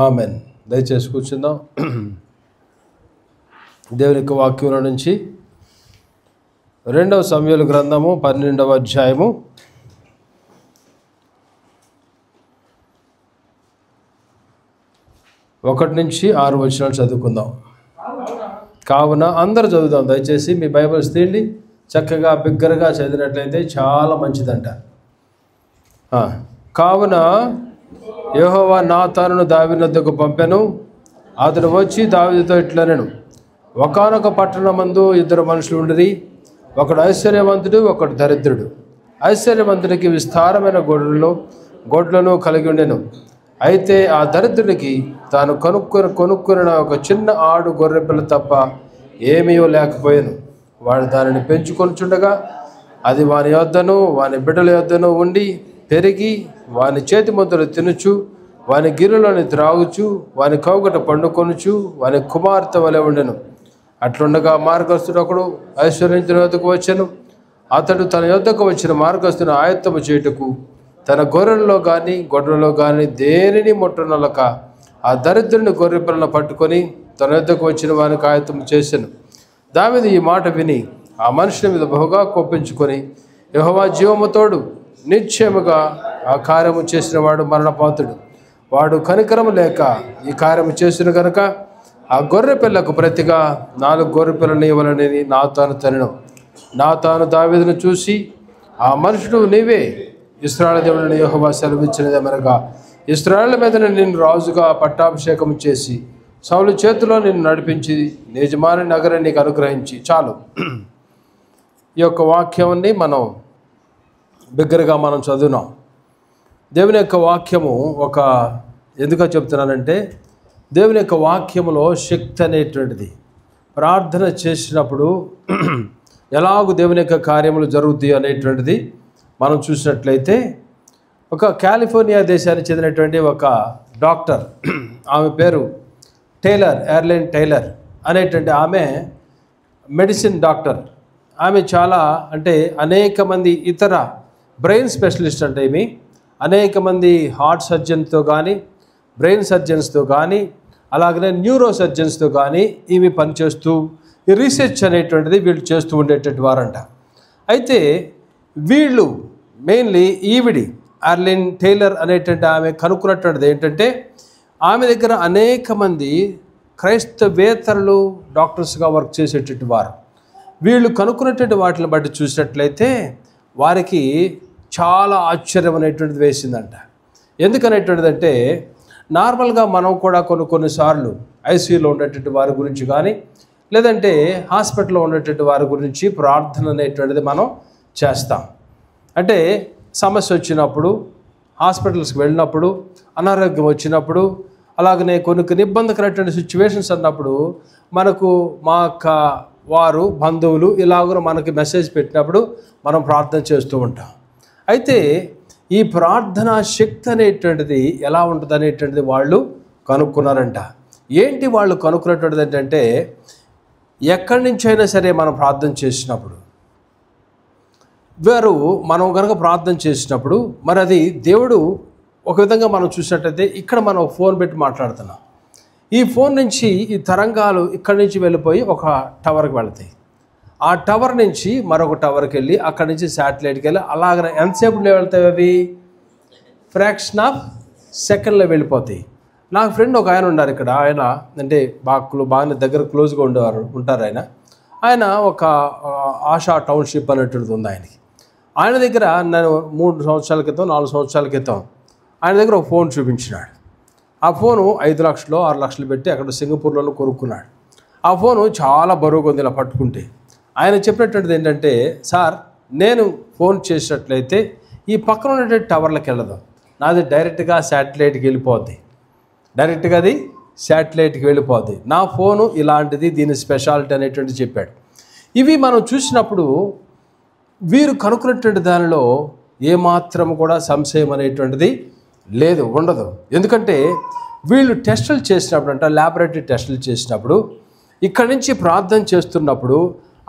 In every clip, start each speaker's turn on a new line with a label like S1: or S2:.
S1: Amen. దయచేసి కూర్చుందాం. దేవుని యొక్క వాక్యంలో నుంచి 2వ సమూయేలు గ్రంథము 12వ అధ్యాయము 1 నుంచి 6 వచనాలు చదువుకుందాం. కావున అందరూ చదువుదాం. దయచేసి మీ బైబిల్స్ తీయండి. చక్కగా బిగ్గరగా చదివినట్లయితే చాలా మంచిదంట. కావున యెహోవా నాతానును దావీదు వద్దకు పంపెను. అతడు వచ్చి దావీదుతో ఇట్లనెను, ఒకానొక పట్టణమందు 2 మనుషులు ఉండిరి. ఒకడు ఐశ్వర్యవంతుడు, ఒకడు దరిద్రుడు. ఐశ్వర్యవంతుడికి విస్తారమైన గొడ్లను కలిగి ఉండెను. అయితే ఆ దరిద్రుడికి తాను కొనుక్కున్న ఒక చిన్న ఆడు గొర్రెపిల్ల తప్ప ఏమీ లేకపోయాను. వాడు దానిని పెంచుకొనుచుండగా అది వాని యొద్దను వాని బిడ్డల యొద్దను ఉండి పెరిగి వాని చేతి ముద్దలు తినుచు వాని గిరులని త్రాగుచు వాని కౌగట పండుకొనుచు వాని కుమార్తె వలె ఉండెను. అట్లుండగా మార్గస్థుడు ఒకడు ఐశ్వర్యంతుని యొద్దకు వచ్చెను. అతడు తన యొద్దకు వచ్చిన మార్గస్థుని ఆయత్తము చేయుటకు తన గొర్రెల్లో కానీ గొడ్రలో కానీ దేనిని ముట్టనొలక ఆ దరిద్రుని గొర్రెపిల్లను పట్టుకొని తన యొద్దకు వచ్చిన వానికి ఆయత్తము చేసెను. దావీదు ఈ మాట విని ఆ మనుషుని మీద బహుగా కోపించుకొని, యెహోవా జీవముతోడు నిశ్చయముగా ఆ కార్యము చేసిన వాడు మరణపాత్రుడు. వాడు కనికరము లేక ఈ కార్యము చేసిన గనుక ఆ గొర్రె పిల్లకు ప్రతిగా 4 గొర్రె పిల్లని ఇవ్వాలని నాతాను తనెను. నాతాను దావీదును చూసి, ఆ మనుషుడు నీవే, ఇశ్రాయేలు దేవుడైన యెహోవా సెలవిచ్చినదేమనగా, ఇశ్రాయేలు మీద నిన్ను రాజుగా పట్టాభిషేకం చేసి సౌలు చేతిలో నిన్ను నడిపించి యజమాని నగరం నీకు అనుగ్రహించి. చాలు. ఈ యొక్క వాక్యాన్ని మనం బిగ్గరగా మనం చదువునాం. దేవుని యొక్క వాక్యము ఎందుకో చెప్తున్నానంటే, దేవుని యొక్క వాక్యములో శక్తి అనేటువంటిది ప్రార్థన చేసినప్పుడు ఎలాగూ దేవుని యొక్క కార్యములు జరుగుతాయి అనేటువంటిది మనం చూసినట్లయితే, ఒక కాలిఫోర్నియా దేశానికి చెందినటువంటి ఒక డాక్టర్, ఆమె పేరు ఎర్లైన్ టైలర్ అనేటువంటి ఆమె మెడిసిన్ డాక్టర్. ఆమె చాలా అనేక మంది ఇతర బ్రెయిన్ స్పెషలిస్ట్ అనేక మంది హార్ట్ సర్జన్తో కానీ బ్రెయిన్ సర్జన్స్తో కానీ అలాగనే న్యూరో సర్జన్స్తో కానీ ఈమె పనిచేస్తూ ఈ రీసెర్చ్ అనేటువంటిది వీళ్ళు చేస్తూ ఉండేటటువంటి వారంట. అయితే వీళ్ళు మెయిన్లీ ఎర్లైన్ టైలర్ అనేటువంటి ఆమె కనుక్కున్నటువంటిది ఏంటంటే, ఆమె దగ్గర అనేక మంది క్రైస్తవేతరులు డాక్టర్స్గా వర్క్ చేసేటటువంటి వారు. వీళ్ళు కనుక్కున్నటువంటి వాటిని బట్టి చూసినట్లయితే వారికి చాలా ఆశ్చర్యం అనేటువంటిది వేసిందంట. ఎందుకనేటువంటిదంటే, నార్మల్గా మనం కూడా కొన్నిసార్లు ఐసీయూలో ఉండేటువంటి వారి గురించి కానీ లేదంటే హాస్పిటల్లో ఉండేటువంటి వారి గురించి ప్రార్థన అనేటువంటిది మనం చేస్తాం. అంటే సమస్య వచ్చినప్పుడు, హాస్పిటల్స్కి వెళ్ళినప్పుడు, అనారోగ్యం వచ్చినప్పుడు, అలాగనే కొన్ని ఇబ్బందికరమైనటువంటి సిచ్యువేషన్స్ అన్నప్పుడు మనకు మా యొక్క వారు బంధువులు ఇలాగ మనకి మెసేజ్ పెట్టినప్పుడు మనం ప్రార్థన చేస్తూ ఉంటాం. అయితే ఈ ప్రార్థన శక్తి అనేటువంటిది ఎలా ఉంటుంది అనేటువంటిది వాళ్ళు కనుక్కున్నారంట. ఏంటి వాళ్ళు కనుక్కున్నటువంటిది ఏంటంటే, ఎక్కడి నుంచి అయినా సరే మనం ప్రార్థన చేసినప్పుడు మనం కనుక ప్రార్థన చేసినప్పుడు మరి అది దేవుడు ఒక విధంగా మనం చూసినట్లయితే, ఇక్కడ మనం ఫోన్ పెట్టి మాట్లాడుతున్నాం. ఈ ఫోన్ నుంచి ఈ తరంగాలు ఇక్కడి నుంచి వెళ్ళిపోయి ఒక టవర్కి వెళతాయి. ఆ టవర్ నుంచి మరొక టవర్కి వెళ్ళి అక్కడి నుంచి శాటిలైట్కి వెళ్ళి అలాగనే ఎంతసేపులో వెళ్తాయి అవి? ఫ్రాక్షన్ ఆఫ్ సెకండ్లో వెళ్ళిపోతాయి. నాకు ఫ్రెండ్ ఒక ఆయన ఉన్నారు ఇక్కడ. ఆయన బాగా దగ్గర క్లోజ్గా ఉంటారు. ఆయన ఒక ఆశా టౌన్షిప్ అనేటువంటిది ఉంది ఆయనకి. ఆయన దగ్గర నేను 3 సంవత్సరాల క్రితం 4 సంవత్సరాల క్రితం ఆయన దగ్గర ఒక ఫోన్ చూపించినాడు. ఆ ఫోను 5 లక్షలు 6 లక్షలు పెట్టి అక్కడ సింగపూర్లో కొనుక్కున్నాడు. ఆ ఫోను చాలా బరువుగా ఉంది ఇలా పట్టుకుంటే. ఆయన చెప్పినటువంటిది ఏంటంటే, సార్ నేను ఫోన్ చేసినట్లయితే ఈ పక్కన ఉన్నటువంటి టవర్లకు వెళ్ళదు, నాది డైరెక్ట్గా శాటిలైట్కి వెళ్ళిపోద్ది. నా ఫోను ఇలాంటిది, దీని స్పెషాలిటీ అనేటువంటిది చెప్పాడు. ఇవి మనం చూసినప్పుడు వీరు కనుక్కున్నటువంటి దానిలో ఏమాత్రం కూడా సంశయం అనేటువంటిది ఉండదు. ఎందుకంటే వీళ్ళు టెస్టులు చేసినప్పుడు ల్యాబొరేటరీ టెస్టులు చేసినప్పుడు ఇక్కడి నుంచి ప్రార్థన చేస్తున్నప్పుడు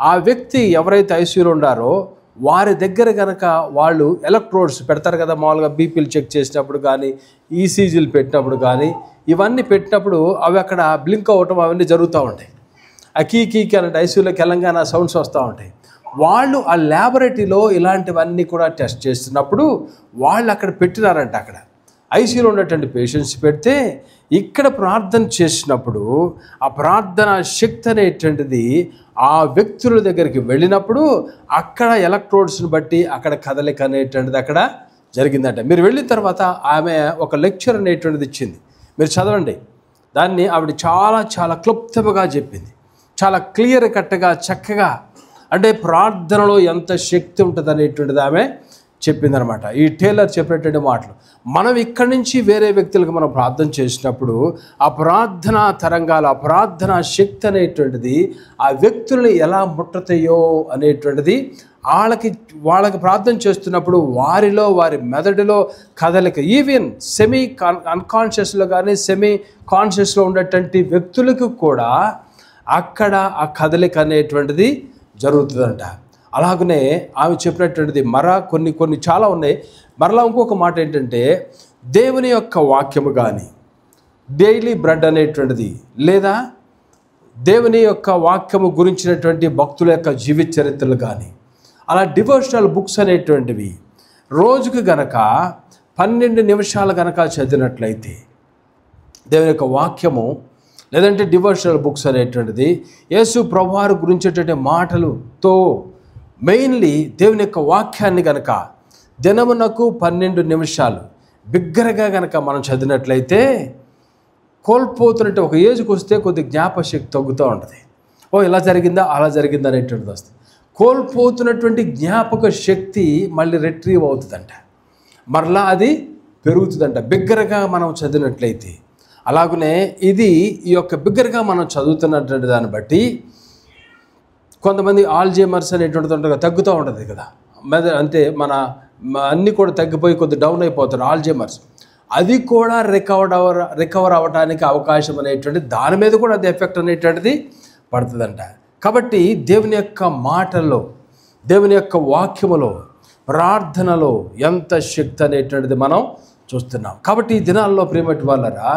S1: ఆ వ్యక్తి ఎవరైతే ఐసీయూలో ఉండారో వారి దగ్గర కనుక వాళ్ళు ఎలక్ట్రోడ్స్ పెడతారు కదా, మామూలుగా బీపీలు చెక్ చేసినప్పుడు కానీ, ఈసీజీలు పెట్టినప్పుడు కానీ, ఇవన్నీ పెట్టినప్పుడు అవి అక్కడ బ్లింక్ అవ్వటం అవన్నీ జరుగుతూ ఉంటాయి. ఆ కీ అంటే ఐసీయూలో తెలంగాణ సౌండ్స్ వస్తూ ఉంటాయి. వాళ్ళు ఆ ల్యాబొరేటరీలో ఇలాంటివన్నీ కూడా టెస్ట్ చేస్తున్నప్పుడు వాళ్ళు అక్కడ పెట్టినారంట. అక్కడ ఐసీయూలో ఉన్నటువంటి పేషెంట్స్ పెడితే ఇక్కడ ప్రార్థన చేసినప్పుడు ఆ ప్రార్థన శక్తి అనేటువంటిది ఆ వ్యక్తుల దగ్గరికి వెళ్ళినప్పుడు అక్కడ ఎలక్ట్రోడ్స్ని బట్టి అక్కడ కదలిక అనేటువంటిది అక్కడ జరిగిందంట. మీరు వెళ్ళిన తర్వాత ఆమె ఒక లెక్చర్ అనేటువంటిది ఇచ్చింది, మీరు చదవండి దాన్ని. ఆవిడ చాలా చాలా క్లుప్తంగా చెప్పింది, చాలా క్లియర్ కట్గా చక్కగా. అంటే ప్రార్థనలో ఎంత శక్తి ఉంటుంది అనేటువంటిది ఆమె చెప్పిందనమాట. ఈ టేలర్ చెప్పినటువంటి మాటలు మనం ఇక్కడి నుంచి వేరే వ్యక్తులకు మనం ప్రార్థన చేసినప్పుడు ఆ ప్రార్థనా తరంగాలు, ఆ ప్రార్థనా శక్తి అనేటువంటిది ఆ వ్యక్తులను ఎలా ముట్టతాయో అనేటువంటిది వాళ్ళకి ప్రార్థన చేస్తున్నప్పుడు వారిలో వారి మెదడులో కదలిక, ఈవెన్ సెమీ అన్కాన్షియస్లో కానీ సెమీ కాన్షియస్లో ఉన్నటువంటి వ్యక్తులకు కూడా అక్కడ ఆ కదలిక అనేటువంటిది జరుగుతుందంట. అలాగనే ఆమె చెప్పినటువంటిది కొన్ని చాలా ఉన్నాయి. మరలా ఇంకొక మాట ఏంటంటే, దేవుని యొక్క వాక్యము కానీ, డైలీ బ్రెడ్ అనేటువంటిది, లేదా దేవుని యొక్క వాక్యము గురించినటువంటి భక్తుల యొక్క జీవిత చరిత్రలు కానీ, అలా డివోషనల్ బుక్స్ అనేటువంటివి రోజుకు గనక 12 నిమిషాలు గనక చదివినట్లయితే దేవుని యొక్క వాక్యము, లేదంటే డివోషనల్ బుక్స్ అనేటువంటిది యేసు ప్రభువారి గురించేటువంటి మాటలతో మెయిన్లీ దేవుని యొక్క వాక్యాన్ని గనక దినమునకు 12 నిమిషాలు బిగ్గరగా గనక మనం చదివినట్లయితే కోల్పోతున్నట్టు ఒక ఏజ్కి వస్తే కొద్ది జ్ఞాపశక్తి తగ్గుతూ ఉంటుంది. ఇలా జరిగిందా అలా జరిగిందా అనేటువంటిది వస్తుంది. కోల్పోతున్నటువంటి జ్ఞాపక శక్తి మళ్ళీ రిట్రీవ్ అవుతుందంట, మరలా అది పెరుగుతుందంట బిగ్గరగా మనం చదివినట్లయితే. అలాగనే ఈ యొక్క బిగ్గరగా మనం చదువుతున్నటువంటి దాన్ని బట్టి కొంతమంది ఆల్జైమర్స్ అనేటువంటిది తగ్గుతూ ఉంటుంది కదా, అంటే మన అన్నీ కూడా తగ్గిపోయి కొద్ది డౌన్ అయిపోతారు ఆల్జైమర్స్. అది కూడా రికవర్ అవ్వడానికి అవకాశం అనేటువంటి దాని మీద కూడా అది ఎఫెక్ట్ అనేటువంటిది పడుతుందంట. కాబట్టి దేవుని యొక్క మాటల్లో, దేవుని యొక్క వాక్యములో, ప్రార్థనలో ఎంత శక్తి అనేటువంటిది మనం చూస్తున్నాం. కాబట్టి ఈ దినాల్లో ప్రియమైన వాళ్ళరా,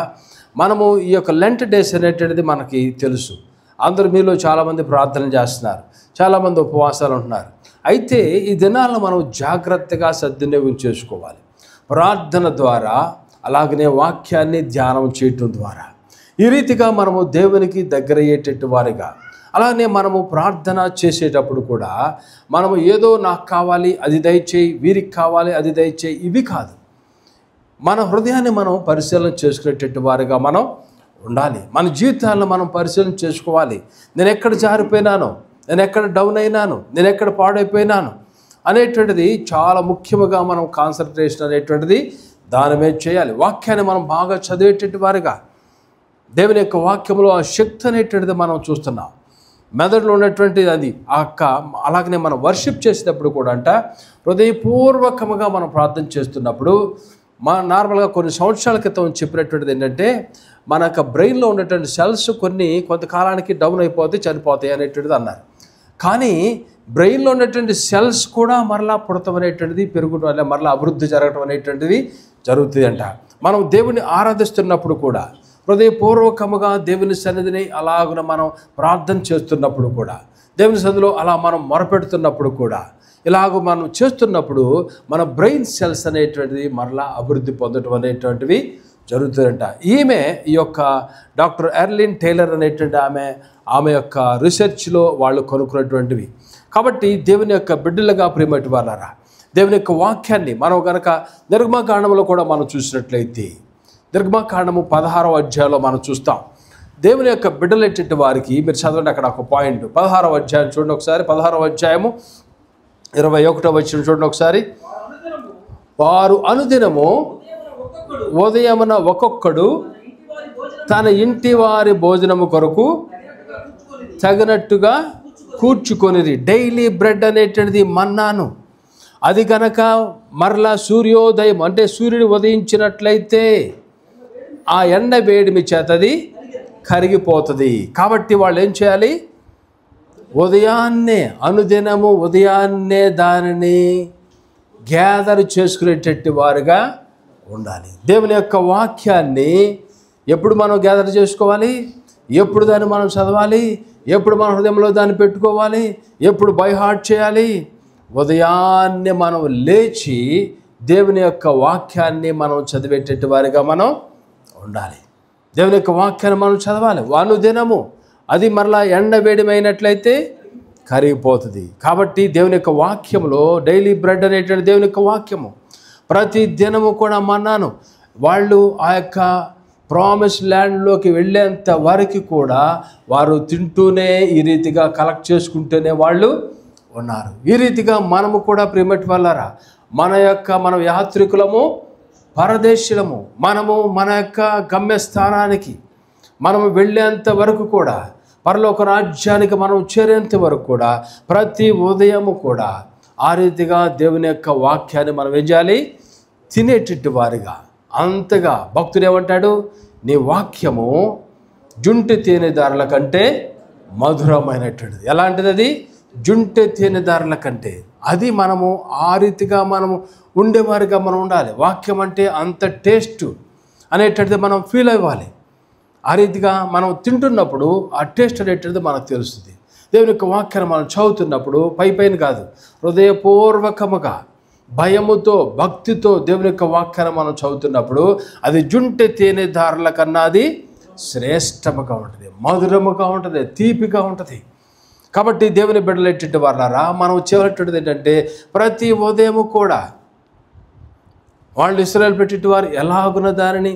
S1: మనము ఈ యొక్క లెంట్ డేస్ అనేటువంటిది మనకి తెలుసు. అందరూ మీలో చాలామంది ప్రార్థన చేస్తున్నారు, చాలామంది ఉపవాసాలు ఉంటున్నారు. అయితే ఈ దినాల్లో మనం జాగ్రత్తగా సద్వినియోగం చేసుకోవాలి. ప్రార్థన ద్వారా, అలాగనే వాక్యాన్ని ధ్యానం చేయటం ద్వారా ఈ రీతిగా మనము దేవునికి దగ్గర అయ్యేటట్టు వారిగా. అలానే మనము ప్రార్థన చేసేటప్పుడు కూడా మనము ఏదో నాకు కావాలి అది దయచేయి, వీరికి కావాలి అది దయచేయి, ఇవి కాదు. మన హృదయాన్ని మనం పరిశీలన చేసుకునేటట్టు వారిగా మనం ఉండాలి. మన జీవితాలను మనం పరిశీలన చేసుకోవాలి. నేను ఎక్కడ జారిపోయినాను, నేను ఎక్కడ డౌన్ అయినాను, నేను ఎక్కడ పాడైపోయినాను అనేటువంటిది చాలా ముఖ్యంగా మనం కాన్సన్ట్రేషన్ అనేటువంటిది దాని మీద చేయాలి. వాక్యాన్ని మనం బాగా చదివేటట్టు వారిగా, దేవుని యొక్క వాక్యంలో ఆ శక్తి అనేటువంటిది మనం చూస్తున్నాం. మెదడులో ఉన్నటువంటి అది అలాగనే మనం వర్షిప్ చేసేటప్పుడు కూడా హృదయపూర్వకంగా మనం ప్రార్థన చేస్తున్నప్పుడు నార్మల్గా కొన్ని సంవత్సరాల క్రితం చెప్పినటువంటిది ఏంటంటే, మన యొక్క బ్రెయిన్లో ఉన్నటువంటి సెల్స్ కొంతకాలానికి డౌన్ అయిపోతే చనిపోతాయి అనేటువంటిది అన్నారు. కానీ బ్రెయిన్లో ఉన్నటువంటి సెల్స్ కూడా మరలా పుడతాం అనేటువంటిది, పెరుగుటం వల్ల మరలా అభివృద్ధి జరగటం అనేటువంటిది జరుగుతుంది అంట. మనం దేవుని ఆరాధిస్తున్నప్పుడు కూడా, హృదయపూర్వకముగా దేవుని సన్నిధిని అలాగున మనం ప్రార్థన చేస్తున్నప్పుడు కూడా, దేవుని సన్నిధిలో అలా మనం మొరపెడుతున్నప్పుడు కూడా, ఇలాగ మనం చేస్తున్నప్పుడు మన బ్రెయిన్ సెల్స్ అనేటువంటివి మరలా అభివృద్ధి పొందడం అనేటువంటివి జరుగుతుందంట. ఈమె ఈ యొక్క డాక్టర్ ఎర్లిన్ టైలర్ అనేటువంటి ఆమె యొక్క రీసెర్చ్లో వాళ్ళు కనుక్కున్నటువంటివి. కాబట్టి దేవుని యొక్క బిడ్డలుగా ప్రియమైన వాళ్ళారా, దేవుని యొక్క వాక్యాన్ని మనం కనుక నిర్గమకాండంలో కూడా మనం చూసినట్లయితే, నిర్గమకాండము 16వ అధ్యాయంలో మనం చూస్తాం. దేవుని యొక్క బిడ్డలెట్టి వారికి మీరు చదవండి, అక్కడ ఒక పాయింట్ 16వ అధ్యాయం చూడండి ఒకసారి. 16వ అధ్యాయము 21వ వచనం చూడండి ఒకసారి. వారు అనుదినము ఉదయమున ఒక్కొక్కడు తన ఇంటి వారి భోజనము కొరకు తగినట్టుగా కూర్చుకొనిది. డైలీ బ్రెడ్ అనేటువంటిది మన్నాను. అది కనుక మరలా సూర్యోదయం అంటే సూర్యుడు ఉదయించినట్లయితే ఆ ఎండ వేడిమి చేతది కరిగిపోతుంది. కాబట్టి వాళ్ళు ఏం చేయాలి? ఉదయాన్నే అనుదినము ఉదయాన్నే దానిని గ్యాదర్ చేసుకునేటట్టు వారుగా ఉండాలి. దేవుని యొక్క వాక్యాన్ని ఎప్పుడు మనం గ్యాదర్ చేసుకోవాలి? ఎప్పుడు దాన్ని మనం చదవాలి? ఎప్పుడు మన హృదయంలో దాన్ని పెట్టుకోవాలి? ఎప్పుడు బై హార్ట్ చేయాలి? ఉదయాన్నే మనం లేచి దేవుని యొక్క వాక్యాన్ని మనం చదివేటట్టు వారిగా మనం ఉండాలి. దేవుని యొక్క వాక్యాన్ని మనం చదవాలి అనుదినము. అది మరలా ఎండవేడిమైనట్లయితే కరిగిపోతుంది. కాబట్టి దేవుని యొక్క వాక్యములో డైలీ బ్రెడ్ అనేటువంటి దేవుని యొక్క వాక్యము ప్రతి దినము కూడా మన్నాను వాళ్ళు ఆ యొక్క ప్రామిస్ ల్యాండ్లోకి వెళ్ళేంత వరకు కూడా వారు తింటూనే ఈ రీతిగా కలెక్ట్ చేసుకుంటూనే వాళ్ళు ఉన్నారు. ఈ రీతిగా మనము కూడా ప్రియమటి వాళ్ళారా మనం యాత్రికులము, పరదేశులము. మనము మన యొక్క గమ్యస్థానానికి మనము వెళ్ళేంత వరకు కూడా, పరలోక రాజ్యానికి మనం చేరేంత వరకు కూడా ప్రతి ఉదయము కూడా ఆ రీతిగా దేవుని యొక్క వాక్యాన్ని మనం ఏం చేయాలి? తినేటట్టు వారిగా. అంతగా భక్తుడు ఏమంటాడు? నీ వాక్యము జుంటి తేనెదారుల కంటే మధురమైనటువంటిది. ఎలాంటిది అది? జుంటి తేనెదారుల కంటే. అది మనము ఆ రీతిగా మనము ఉండేవారిగా మనం ఉండాలి. వాక్యం అంటే అంత టేస్ట్ అనేటువంటిది మనం ఫీల్ అవ్వాలి. ఆ రీతిగా మనం తింటున్నప్పుడు ఆ టేస్ట్ అనేటువంటిది మనకు తెలుస్తుంది. దేవుని యొక్క వాక్యాన్ని మనం చదువుతున్నప్పుడు పైపైన కాదు, హృదయపూర్వకముగా భయముతో భక్తితో దేవుని యొక్క వాక్యాన్ని మనం చదువుతున్నప్పుడు అది జుంటె తేనెదారుల కన్నా అది శ్రేష్టముగా ఉంటుంది, మధురముగా ఉంటుంది, తీపిగా ఉంటుంది. కాబట్టి దేవుని బిడ్డలెట్టి వారులారా మనం చేయవలసినటువంటిది ఏంటంటే ప్రతి ఉదయము కూడా వాళ్ళు ఇశ్రాయేలు పెట్టేటి వారు ఎలాగున్న దానిని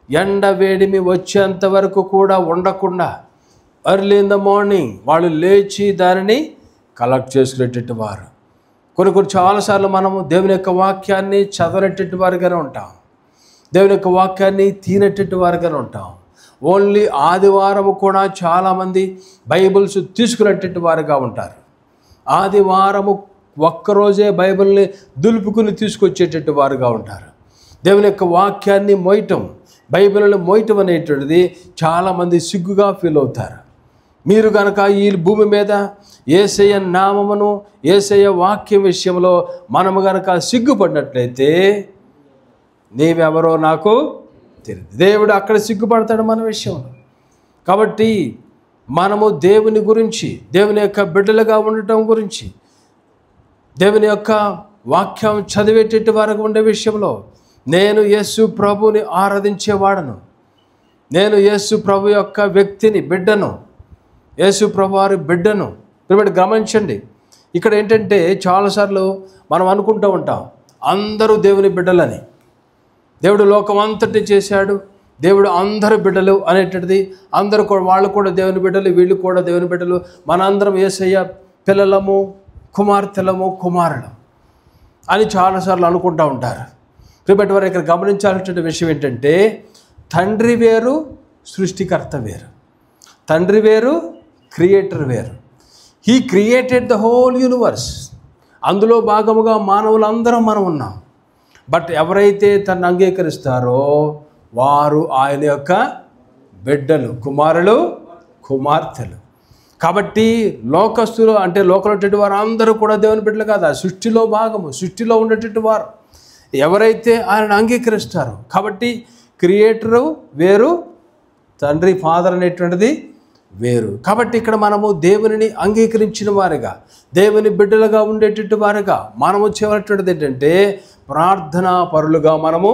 S1: ఎండ వేడిమి వచ్చేంత వరకు కూడా ఉండకుండా ఎర్లీ ఇన్ ద మార్నింగ్ వాళ్ళు లేచి దానిని కలెక్ట్ చేసుకునేటట్టు వారు. కొన్ని చాలాసార్లు మనము దేవుని యొక్క వాక్యాన్ని చదవనేటట్టు వారుగానే ఉంటాం, దేవుని యొక్క వాక్యాన్ని తీనేటట్టు వారుగానే ఉంటాం. ఓన్లీ ఆదివారము కూడా చాలామంది బైబిల్స్ తీసుకునేటట్టు వారుగా ఉంటారు. ఆదివారము ఒక్కరోజే బైబిల్ని దులుపుకుని తీసుకొచ్చేటట్టు వారుగా ఉంటారు. దేవుని యొక్క వాక్యాన్ని మోయటం, బైబిల్ని మోయటం అనేటువంటిది చాలామంది సిగ్గుగా ఫీల్ అవుతారు. మీరు కనుక ఈ భూమి మీద యేసయ్య నామమును యేసయ్య వాక్యం విషయంలో మనము కనుక సిగ్గుపడినట్లయితే నీవెవరో నాకు తెలియదు. దేవుడు అక్కడ సిగ్గుపడతాడు మన విషయంలో. కాబట్టి మనము దేవుని గురించి, దేవుని యొక్క బిడ్డలుగా ఉండటం గురించి, దేవుని యొక్క వాక్యం చదివేటట్టు వారికి ఉండే విషయంలో నేను యేసు ప్రభుని ఆరాధించేవాడను, నేను యేసు ప్రభు యొక్క వ్యక్తిని, బిడ్డను, యేసు ప్రభు వారి బిడ్డను. ఇప్పుడు గమనించండి, ఇక్కడ ఏంటంటే చాలాసార్లు మనం అనుకుంటూ ఉంటాం అందరూ దేవుని బిడ్డలని. దేవుడు లోకం అంతటి చేశాడు, దేవుడు అందరు బిడ్డలు అనేటువంటిది. అందరూ కూడా వాళ్ళు కూడా దేవుని బిడ్డలు, వీళ్ళు కూడా దేవుని బిడ్డలు, మనందరం యేసయ్య పిల్లలము, కుమార్తెలము, కుమారులం అని చాలాసార్లు అనుకుంటూ ఉంటారు. కాబట్టి వారు ఇక్కడ గమనించాల్సిన విషయం ఏంటంటే తండ్రి వేరు, సృష్టికర్త వేరు. తండ్రి వేరు, క్రియేటర్ వేరు. He created the whole universe. అందులో భాగముగా మానవులందరం మనం ఉన్నాం. బట్ ఎవరైతే తనను అంగీకరిస్తారో వారు ఆయన యొక్క బిడ్డలు, కుమారులు, కుమార్తెలు. కాబట్టి లోకస్తులు అంటే లోకంలో ఉండేటి వారు అందరూ కూడా దేవుని బిడ్డలు కాదు, ఆ సృష్టిలో భాగము, సృష్టిలో ఉండేటట్టు వారు ఎవరైతే ఆయనను అంగీకరిస్తారో. కాబట్టి క్రియేటరు వేరు, తండ్రి ఫాదర్ అనేటువంటిది వేరు. కాబట్టి ఇక్కడ మనము దేవునిని అంగీకరించిన వారిగా, దేవుని బిడ్డలుగా ఉండేటట్టు వారిగా మనము చేయవలసినటువంటిది ఏంటంటే ప్రార్థనా పరులుగా మనము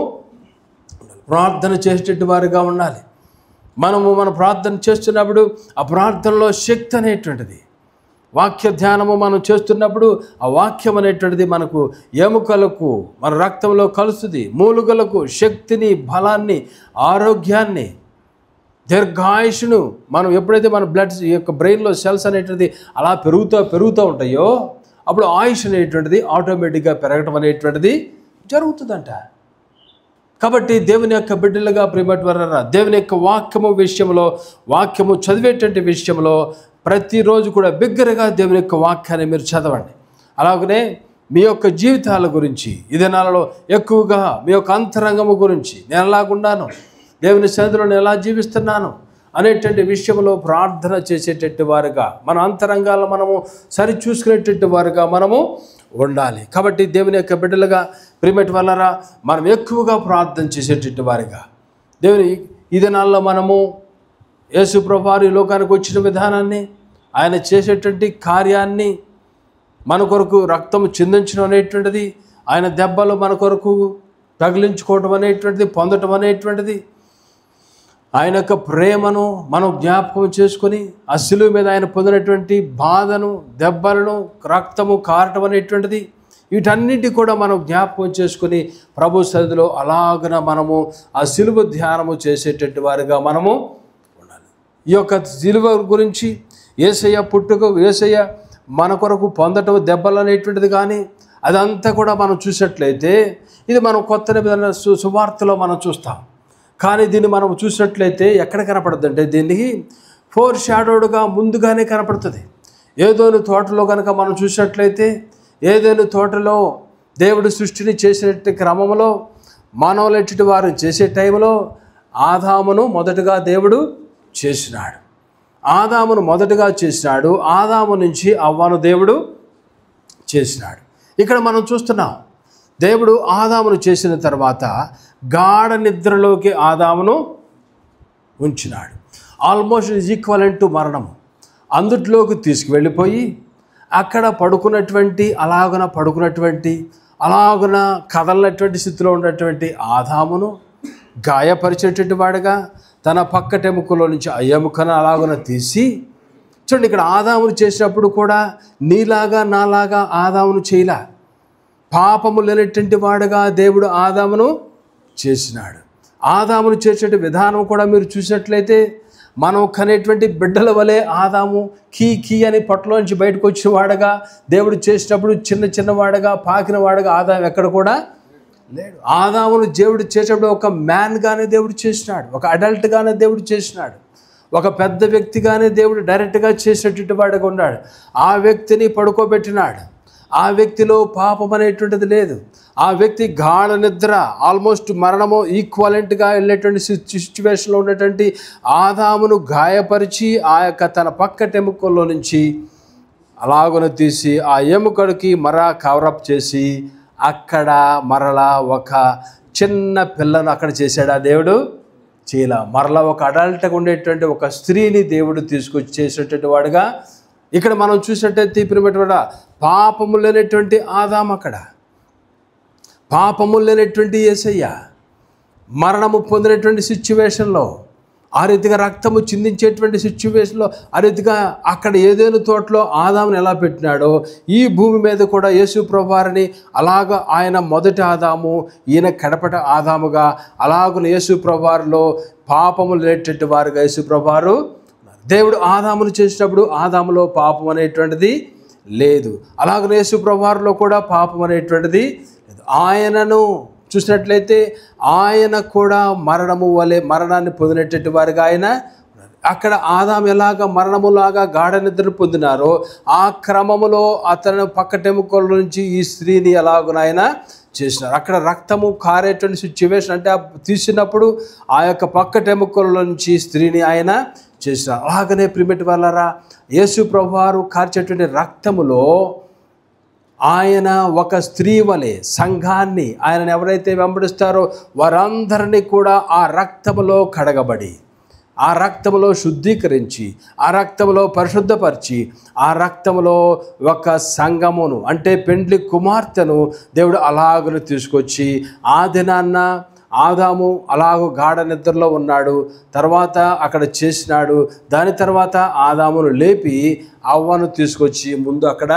S1: ప్రార్థన చేసేటట్టు వారిగా ఉండాలి. మన ప్రార్థన చేస్తున్నప్పుడు ఆ ప్రార్థనలో శక్తి అనేటువంటిది, వాక్య ధ్యానము మనం చేస్తున్నప్పుడు ఆ వాక్యం అనేటువంటిది మనకు ఎముకలకు, మన రక్తంలో కలుస్తుంది, మూలుగలకు శక్తిని, బలాన్ని, ఆరోగ్యాన్ని, దీర్ఘాయుషును. మనం ఎప్పుడైతే మన బ్లడ్ యొక్క బ్రెయిన్లో సెల్స్ అనేటువంటిది అలా పెరుగుతూ ఉంటాయో అప్పుడు ఆయుష్ అనేటువంటిది ఆటోమేటిక్గా పెరగటం అనేటువంటిది జరుగుతుందంట. కాబట్టి దేవుని యొక్క బిడ్డలుగా ప్రియమైనవారా దేవుని యొక్క వాక్యము విషయంలో, వాక్యము చదివేటువంటి విషయంలో ప్రతిరోజు కూడా బిగ్గరగా దేవుని యొక్క వాక్యాన్ని మీరు చదవండి. అలాగనే మీ యొక్క జీవితాల గురించి ఈ దినాలలో ఎక్కువగా మీ యొక్క అంతరంగము గురించి నేను ఎలాగున్నాను, దేవుని సన్నిధిలో నేను ఎలా జీవిస్తున్నాను అనేటువంటి విషయంలో ప్రార్థన చేసేటట్టు వారుగా, మన అంతరంగాల్లో మనము సరి చూసుకునేటట్టు వారుగా మనము ఉండాలి. కాబట్టి దేవుని యొక్క బిడ్డలుగా ప్రియమైన వాళ్ళరా, మనం ఎక్కువగా ప్రార్థన చేసేటట్టు వారుగా, దేవుని ఈ దినాల్లో మనము యేసు ప్రభువారు ఈ లోకానికి వచ్చిన విధానాన్ని, ఆయన చేసేటువంటి కార్యాన్ని, మన కొరకు రక్తము చిందించడం అనేటువంటిది, ఆయన దెబ్బలు మన కొరకు తగిలించుకోవడం అనేటువంటిది, పొందటం అనేటువంటిది, ఆయన యొక్క ప్రేమను మనం జ్ఞాపకం చేసుకొని ఆ శిలువ మీద ఆయన పొందినటువంటి బాధను, దెబ్బలను, రక్తము కారటం అనేటువంటిది, వీటన్నిటి కూడా మనం జ్ఞాపకం చేసుకొని ప్రభు సన్నిధిలో అలాగన మనము ఆ శిలువ ధ్యానము చేసేటట్టు వారిగా మనము ఉండాలి. ఈ యొక్క శిలువ గురించి, యేసయ్య పుట్టుక, యేసయ్య మన కొరకు పొందటం దెబ్బలు అనేటువంటిది కానీ అదంతా కూడా మనం చూసినట్లయితే ఇది మనం కొత్త నిబంధన సువార్తలో మనం చూస్తాం. కానీ దీన్ని మనం చూసినట్లయితే ఎక్కడ కనపడుతుంది అంటే దీనికి ఫోర్ షాడోడ్గా ముందుగానే కనపడుతుంది. ఏదోని తోటలో కనుక మనం చూసినట్లయితే, ఏదోని తోటలో దేవుడు సృష్టిని చేసేట క్రమంలో మానవులు ఎట్టి వారు చేసే టైంలో ఆదామును మొదటగా దేవుడు చేసినాడు. ఆదామును మొదటగా చేసినాడు. ఆదాము నుంచి అవ్వను దేవుడు చేసినాడు. ఇక్కడ మనం చూస్తున్నాం, దేవుడు ఆదామును చేసిన తర్వాత గాఢ నిద్రలోకి ఆదామును ఉంచినాడు. ఆల్మోస్ట్ ఈజ్ ఈక్వలెంట్ టు మరణము. అందుట్లోకి తీసుకువెళ్ళిపోయి అక్కడ అలాగున కదలనటువంటి స్థితిలో ఉన్నటువంటి ఆదామును గాయపరిచేటటువంటి వాడుగా తన పక్కటెముకలో నుంచి ఆ ఎముకను అలాగున తీసి, చూడండి ఇక్కడ ఆదామును చేసినప్పుడు కూడా నీలాగా నాలాగా ఆదామును చేయలా. పాపము లేనటువంటి వాడుగా దేవుడు ఆదామును చేసినాడు. ఆదామును చేసే విధానం కూడా మీరు చూసినట్లయితే, మనం కనేటువంటి బిడ్డల వలె ఆదాము కీ అని పొట్టలోంచి బయటకు వచ్చిన వాడుగా దేవుడు చేసినప్పుడు చిన్న వాడుగా పాకిన వాడుగా ఆదాము ఎక్కడ కూడా లేడు. ఆదామును దేవుడు చేసేటప్పుడు ఒక మ్యాన్గానే దేవుడు చేసినాడు, ఒక అడల్ట్గానే దేవుడు చేసినాడు, ఒక పెద్ద వ్యక్తిగానే దేవుడు డైరెక్ట్గా చేసేటట్టు వాడుగా ఉన్నాడు. ఆ వ్యక్తిని పడుకోబెట్టినాడు. ఆ వ్యక్తిలో పాపం అనేటువంటిది లేదు. ఆ వ్యక్తి గాఢ నిద్ర, ఆల్మోస్ట్ మరణము ఈక్వలెంట్గా వెళ్ళేటువంటి సిచ్యువేషన్లో ఉన్నటువంటి ఆదామును గాయపరిచి ఆ యొక్క తన పక్కటెముకల్లో నుంచి అలాగున తీసి ఆ ఎముకడికి కవరప్ చేసి అక్కడ మరలా ఒక చిన్న పిల్లను అక్కడ చేశాడు ఆ దేవుడు చేయలా. మరలా ఒక అడల్ట్గా ఉండేటువంటి ఒక స్త్రీని దేవుడు తీసుకొచ్చి చేసేటటువంటి వాడుగా ఇక్కడ మనం చూసినట్టయితే ప్రియమైనటువంటి పాపము లేనటువంటి ఆదాము, అక్కడ పాపము లేనటువంటి యేసయ్య మరణము పొందినటువంటి సిచ్యువేషన్లో, ఆ రీతిగా రక్తము చిందించేటువంటి సిచ్యువేషన్లో, ఆ రీతిగా అక్కడ ఏదైనా తోటలో ఆదామును ఎలా పెట్టినాడో ఈ భూమి మీద కూడా యేసు ప్రభువారిని అలాగ ఆయన మొదటి ఆదాము, ఈయన కడపట ఆదాముగా అలాగున యేసు ప్రభువారిలో పాపము లేనటువంటి వారుగా యేసు ప్రభువారు. దేవుడు ఆదామును చేసినప్పుడు ఆదాములో పాపం అనేటువంటిది లేదు. అలాగనే యేసు ప్రభువారిలో కూడా పాపం అనేటువంటిది లేదు. ఆయనను చూసినట్లయితే ఆయన కూడా మరణాన్ని పొందినటువంటి వారిగా ఆయన అక్కడ ఆదాము ఎలాగ మరణములాగా గాఢ నిద్ర పొందినారో ఆ క్రమములో అతను పక్కటెముకల నుంచి ఈ స్త్రీని ఎలాగో ఆయన చేసినారు. అక్కడ రక్తము కారేటువంటి సిచ్యువేషన్ అంటే తీసినప్పుడు ఆ యొక్క పక్కటెముకల నుంచి స్త్రీని ఆయన చేసినారు. అలాగనే ప్రియమైన వాళ్ళారా, యేసు ప్రభువారు కార్చేటువంటి రక్తములో ఆయన ఒక స్త్రీ వలె సంఘాన్ని, ఆయనను ఎవరైతే వెంబడిస్తారో వారందరినీ కూడా ఆ రక్తములో కడగబడి, ఆ రక్తములో శుద్ధీకరించి, ఆ రక్తములో పరిశుద్ధపరిచి, ఆ రక్తములో ఒక సంఘమును అంటే పెండ్లి కుమార్తెను దేవుడు అలాగను తీసుకొచ్చి ఆ దినాన్న ఆదాము అలాగూ గాఢ నిద్రలో ఉన్నాడు. తర్వాత అక్కడ చేసినాడు. దాని తర్వాత ఆదామును లేపి అవ్వను తీసుకొచ్చి ముందు అక్కడ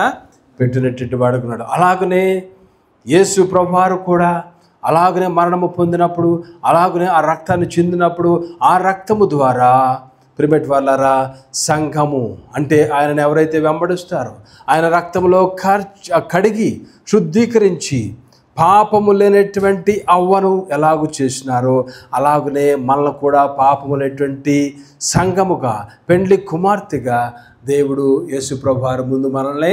S1: పెట్టినట్టు వాడుకున్నాడు. అలాగనే యేసు ప్రభువారు కూడా అలాగనే మరణము పొందినప్పుడు, అలాగనే ఆ రక్తాన్ని చిందినప్పుడు ఆ రక్తము ద్వారా ప్రియమైన వాళ్ళారా సంఘము అంటే ఆయనను ఎవరైతే వెంబడిస్తారో ఆయన రక్తంలో కడిగి శుద్ధీకరించి పాపము లేనటువంటి అవ్వను ఎలాగూ చేసినారో అలాగనే మనల్ని కూడా పాపము లేనటువంటి సంఘముగా పెండ్లి కుమార్తెగా దేవుడు యేసు ప్రభువారు ముందు మనల్ని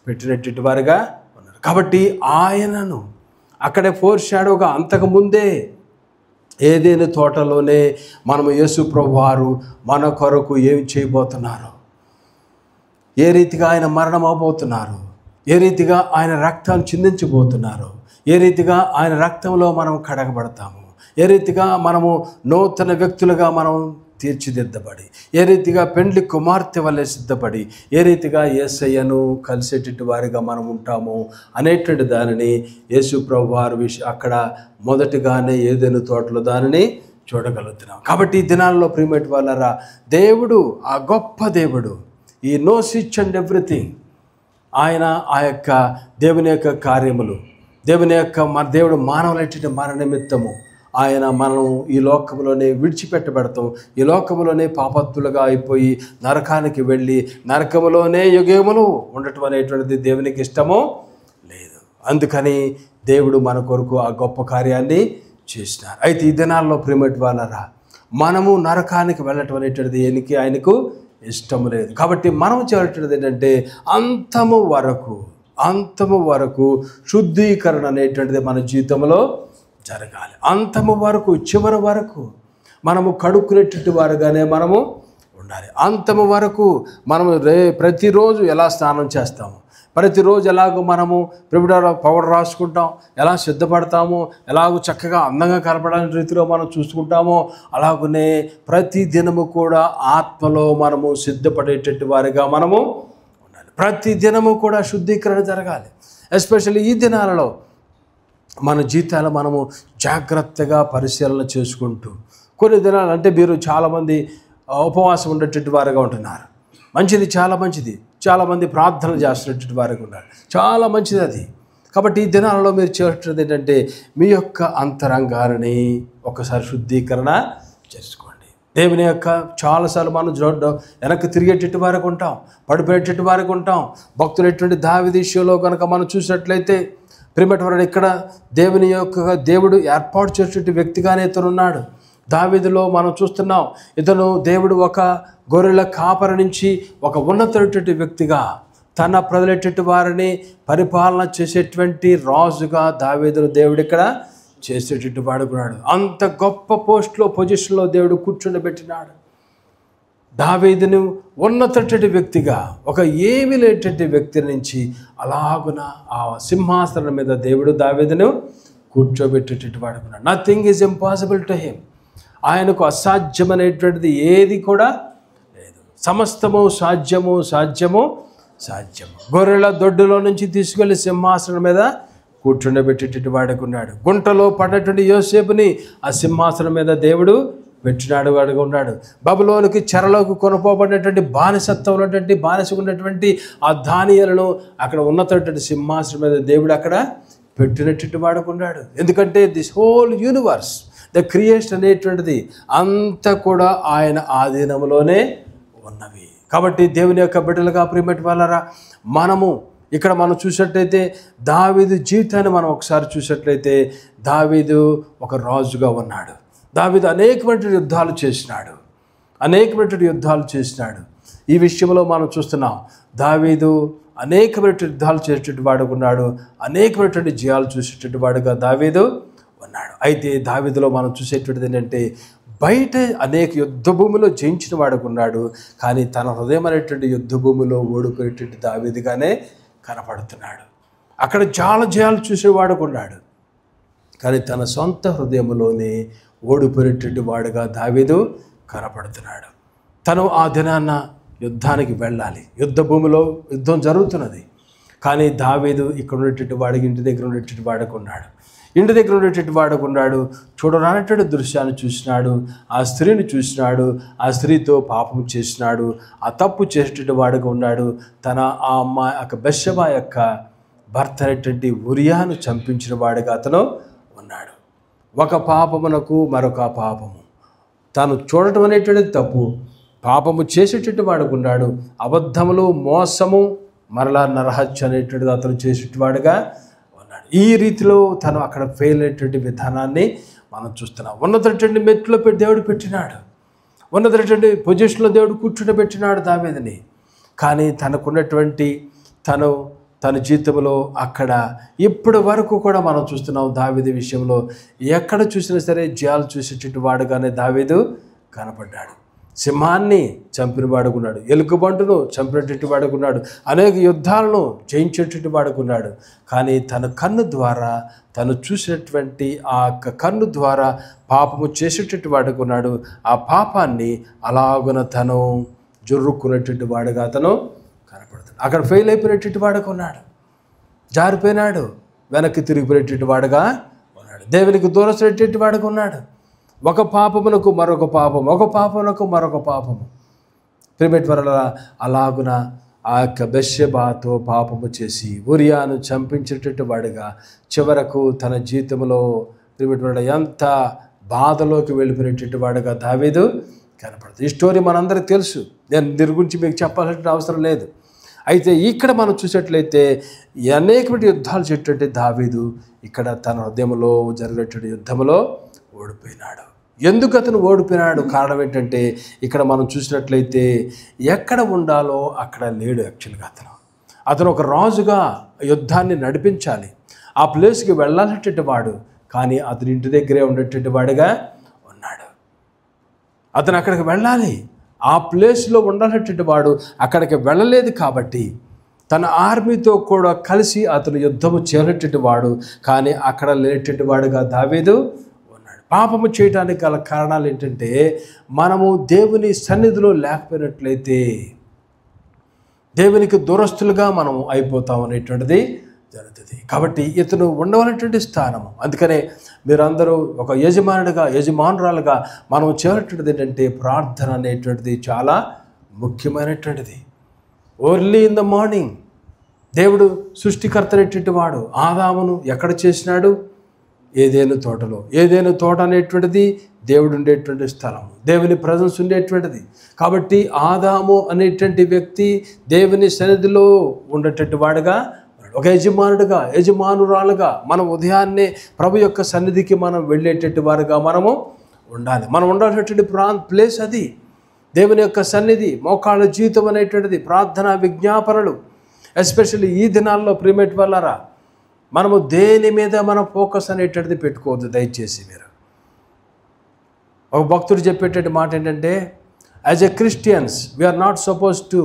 S1: పెట్టినటువంటి వారుగా ఉన్నారు. కాబట్టి ఆయనను అక్కడే ఫోర్ షాడోగా అంతకుముందే ఏదైనా తోటలోనే మనము యేసు ప్రభువారు మన కొరకు ఏం చేయబోతున్నారు, ఏ రీతిగా ఆయన మరణం అవబోతున్నారు, ఏ రీతిగా ఆయన రక్తాన్ని చిందించబోతున్నారు, ఏ రీతిగా ఆయన రక్తంలో మనం కడగబడతాము, ఏ రీతిగా మనము నూతన వ్యక్తులుగా మనం తీర్చిదిద్దబడి, ఏ రీతిగా పెండ్లి కుమార్తె వలె సిద్ధపడి, ఏ రీతిగా యేసయ్యను కలిసేటట్టు వారిగా మనం ఉంటాము అనేటువంటి దానిని యేసు ప్రభువారు అక్కడ మొదటిగానే ఏదైనా తోటలో దానిని చూడగలుగుతున్నాం. కాబట్టి ఈ దినాల్లో ప్రియమైన వాళ్ళరా, దేవుడు ఆ గొప్ప దేవుడు, ఈ నోస్ ఈచ్ అండ్ ఎవ్రీథింగ్, ఆయన ఆ యొక్క దేవుని యొక్క కార్యములు, దేవుని యొక్క దేవుడు మానవులైన మన నిమిత్తము ఆయన మనం ఈ లోకంలోనే విడిచిపెట్టబడతాం, ఈ లోకంలోనే పాపత్తులుగా అయిపోయి నరకానికి వెళ్ళి నరకములోనే యుగములు ఉండటం అనేటువంటిది దేవునికి ఇష్టమో లేదు. అందుకని దేవుడు మన కొరకు ఆ గొప్ప కార్యాన్ని చేసినారు. అయితే ఈ దినాల్లో ప్రియమైన వాళ్ళరా, మనము నరకానికి వెళ్ళటం అనేటువంటిది ఆయనకు ఇష్టము లేదు. కాబట్టి మనం చేయాల్సినది ఏంటంటే అంతము వరకు శుద్ధీకరణ అనేటువంటిది మన జీవితంలో జరగాలి. అంతము వరకు, చివరి వరకు మనము కడుక్కునేటట్టు వారుగానే మనము ఉండాలి. అంతము వరకు మనము ప్రతిరోజు ఎలా స్నానం చేస్తాము, ప్రతిరోజు ఎలాగో మనము పౌడర్ రాసుకుంటాం, ఎలా సిద్ధపడతామో, ఎలాగో చక్కగా అందంగా కనపడాలని రీతిలో మనం చూసుకుంటామో, అలాగనే ప్రతి దినము కూడా ఆత్మలో మనము సిద్ధపడేటట్టు వారిగా మనము ఉండాలి. ప్రతి దినము కూడా శుద్ధీకరణ జరగాలి. ఎస్పెషల్లీ ఈ దినాలలో మన జీవితాలు మనము జాగ్రత్తగా పరిశీలన చేసుకుంటూ, కొన్ని దినాలు అంటే మీరు చాలామంది ఉపవాసం ఉండేటట్టు వారుగా ఉంటున్నారు, మంచిది, చాలా మంచిది. చాలామంది ప్రార్థనలు చేస్తున్నట్టు వారికి ఉన్నారు, చాలా మంచిది అది. కాబట్టి ఈ దినాలలో మీరు చేసేది ఏంటంటే మీ యొక్క అంతరంగాన్ని ఒకసారి శుద్ధీకరణ చేసుకోండి. దేవుని యొక్క చాలాసార్లు మనం వెనక్కి తిరిగేటట్టు వారికి ఉంటాం, పడిపోయేటట్టు వారికి ఉంటాం. భక్తులు ఎటువంటి దావీదు విషయంలో కనుక మనం చూసినట్లయితే ప్రియమైనవారు, ఇక్కడ దేవుడు ఏర్పాటు చేసేటువంటి వ్యక్తిగానే ఇతను ఉన్నాడు. దావీదులో మనం చూస్తున్నాం, ఇతను దేవుడు ఒక గొర్రెల కాపరి నుంచి ఒక ఉన్నతమైనటువంటి వ్యక్తిగా తన ప్రజలెటువంటి వారిని పరిపాలన చేసేటువంటి రాజుగా దావీదును దేవుడు ఇక్కడ చేసేటట్టు వాడుకున్నాడు. అంత గొప్ప పోస్ట్లో, పొజిషన్లో దేవుడు కూర్చుండబెట్టినాడు. దావీదును ఉన్నతటువంటి వ్యక్తిగా, ఒక ఏమీ లేనటువంటి వ్యక్తి నుంచి అలాగున ఆ సింహాసనం మీద దేవుడు దావీదును కూర్చోబెట్టేటట్టు వాడుకున్నాడు. Nothing is impossible to him. ఆయనకు అసాధ్యమనేటువంటిది ఏది కూడా లేదు. సమస్తము సాధ్యము. గొర్రెల దొడ్డులో నుంచి తీసుకెళ్లి సింహాసనం మీద కూర్చుండబెట్టేటట్టు వాడుకున్నాడు. గుంటలో పడినటువంటి యోసేపుని ఆ సింహాసనం మీద దేవుడు పెట్టినాడు వాడుగా ఉన్నాడు. బబులోనికి చెరలోకి కొనుపోబడినటువంటి బానిసత్వంలో బానిసకున్నటువంటి ఆ దానియేలును అక్కడ ఉన్నటువంటి సింహాసనం మీద దేవుడు అక్కడ పెట్టినట్టు వాడుకున్నాడు. ఎందుకంటే this whole universe, the creation అనేటువంటిది అంతా కూడా ఆయన ఆధీనంలోనే ఉన్నవి. కాబట్టి దేవుని యొక్క బిడ్డలుగా ప్రియమైన వాళ్ళరా, మనము ఇక్కడ మనం చూసినట్లయితే దావీదు జీవితాన్ని మనం ఒకసారి చూసినట్లయితే దావీదు ఒక రాజుగా ఉన్నాడు. దావీదు అనేకమైన యుద్ధాలు చేసినాడు. ఈ విషయంలో మనం చూస్తున్నాం, దావీదు అనేకమైన యుద్ధాలు చేసేటట్టు వాడుకున్నాడు, అనేకమైనటువంటి జయాలు చూసేటట్టు వాడుగా దావీదు ఉన్నాడు. అయితే దావీదులో మనం చూసేటువంటిది ఏంటంటే బయట అనేక యుద్ధ భూమిలో జయించిన వాడుకున్నాడు, కానీ తన హృదయం అనేటువంటి యుద్ధ భూమిలో ఓడిపోయేటువంటి దావీదుగానే కనపడుతున్నాడు. అక్కడ చాలా జయాలు చూసేవాడుకున్నాడు, కానీ తన సొంత హృదయంలోనే ఓడిపోయేటువంటి వాడుగా దావీదు కనపడుతున్నాడు. తను ఆ దినాన్న యుద్ధానికి వెళ్ళాలి, యుద్ధ భూమిలో యుద్ధం జరుగుతున్నది, కానీ దావీదు ఇక్కడ ఉండేటువంటి వాడికి ఇంటి దగ్గర ఉండేటువంటి వాడుకున్నాడు. చూడరానటువంటి దృశ్యాన్ని చూసినాడు, ఆ స్త్రీని చూసినాడు, ఆ స్త్రీతో పాపం చేసినాడు, ఆ తప్పు చేసేటువంటి వాడుగా ఉన్నాడు. ఆ అమ్మాయి యొక్క బెత్షెబా యొక్క భర్త అనేటువంటి ఉరియాను చంపించిన వాడిగా అతను ఉన్నాడు. ఒక పాపమునకు మరొక పాపము, తాను చూడటం అనేటువంటిది తప్పు, పాపము చేసేటట్టు వాడుకున్నాడు. అబద్ధములు, మోసము, మరలా నరహత్య అనేటువంటిది అతను చేసేటవాడుగా ఉన్నాడు. ఈ రీతిలో తను అక్కడ ఫెయిల్ అయ్యేటువంటి విధానాన్ని మనం చూస్తున్నాం. ఉన్నతటువంటి మెట్లో దేవుడు పెట్టినాడు, ఉన్నతటువంటి పొజిషన్లో దేవుడు కూర్చుండబెట్టినాడు దావీదుని. కానీ తనకున్నటువంటి తను తన జీవితంలో అక్కడ ఇప్పటి వరకు కూడా మనం చూస్తున్నాం దావీదు విషయంలో ఎక్కడ చూసినా సరే జయాలు చూసేటట్టు వాడుగానే దావీదు కనపడ్డాడు. సింహాన్ని చంపిన వాడుకున్నాడు, ఎలుకబంటును చంపినట్టు వాడుకున్నాడు, అనేక యుద్ధాలను జయించేటట్టు వాడుకున్నాడు. కానీ తన కన్ను ద్వారా తను చూసినటువంటి ఆ కన్ను ద్వారా పాపము చేసేటట్టు వాడుకున్నాడు. ఆ పాపాన్ని అలాగున తను జొర్రుకునేటట్టు వాడుగా అతను కనపడుతుంది. అక్కడ ఫెయిల్ అయిపోయినట్టు వాడుకున్నాడు, జారిపోయినాడు, వెనక్కి తిరిగిపోయేటట్టు వాడుగా ఉన్నాడు, దేవునికి దూరసేటట్టు వాడుకున్నాడు. ఒక పాపమునకు మరొక పాపం, ఒక పాపమునకు మరొక పాపము. ప్రియమైన వారలారా, అలాగున ఆ యొక్క బెత్షెబాతో పాపము చేసి ఊరియాను చంపించేటట్టు వాడిగా చివరకు తన జీవితంలో ప్రియమైన వారలారా ఎంత బాధలోకి వెళ్ళిపోయినట్టు వాడుగా దావీదు కనపడుతుంది. ఈ స్టోరీ మనందరికీ తెలుసు, నేను దీని గురించి మీకు చెప్పాల్సిన అవసరం లేదు. అయితే ఇక్కడ మనం చూసేట్లయితే అనేకమైన యుద్ధాలు చేసేటట్టు దావీదు ఇక్కడ తన హృదయంలో జరిగేటువంటి యుద్ధంలో ఓడిపోయినాడు. ఎందుకు అతను ఓడిపోయినాడు? కారణం ఏంటంటే ఇక్కడ మనం చూసినట్లయితే ఎక్కడ ఉండాలో అక్కడ లేడు. యాక్చువల్గా అతను ఒక రాజుగా యుద్ధాన్ని నడిపించాలి, ఆ ప్లేస్కి వెళ్ళాలనేటువంటి వాడు, కానీ అతని ఇంటి దగ్గరే ఉండేటువంటి వాడుగా ఉన్నాడు. అతను అక్కడికి వెళ్ళాలి, ఆ ప్లేస్లో ఉండాలనేటువంటి వాడు అక్కడికి వెళ్ళలేదు. కాబట్టి తన ఆర్మీతో కూడా కలిసి అతను యుద్ధము చేయాలనేటువంటి వాడు, కానీ అక్కడ లేనటువంటి వాడుగా దావీదు ఉన్నాడు. పాపము చేయడానికి గల కారణాలు ఏంటంటే మనము దేవుని సన్నిధిలో లేకపోయినట్లయితే దేవునికి దూరస్తులుగా మనం అయిపోతాం అనేటువంటిది జరుగుతుంది. కాబట్టి ఇతను ఉండవలనేటువంటి స్థానము. అందుకనే మీరందరూ ఒక యజమానురాలుగా మనం చేయాల్సినటువంటిది ఏంటంటే ప్రార్థన అనేటువంటిది చాలా ముఖ్యమైనటువంటిది. ఎర్లీ ఇన్ ద మార్నింగ్ దేవుడు సృష్టికర్త అనేటువంటి వాడు ఆదామును ఎక్కడ చేసినాడు? ఏదేను తోటలో. ఏదేను తోట అనేటువంటిది దేవుడు ఉండేటువంటి స్థలం, దేవుని ప్రజెన్స్ ఉండేటువంటిది. కాబట్టి ఆదాము అనేటువంటి వ్యక్తి దేవుని సన్నిధిలో ఉండేటువంటి వాడుగా, ఒక యజమానురాలుగా మనం ఉదయాన్నే ప్రభు యొక్క సన్నిధికి మనం వెళ్ళేటట్టు వారుగా మనము ఉండాలి. మనం ఉండాల్సినటువంటి ప్లేస్ అది దేవుని యొక్క సన్నిధి. మోకాళ్ళ జీవితం అనేటువంటిది ప్రార్థన విజ్ఞాపనలు. ఎస్పెషల్లీ ఈ దినాల్లో ప్రియమైన వాళ్ళారా, మనము దేని మీద మనం ఫోకస్ అనేటువంటిది పెట్టుకోవద్దు దయచేసి. మీరు ఒక భక్తుడు చెప్పేటటువంటి మాట ఏంటంటే, as a Christians we are not suppose to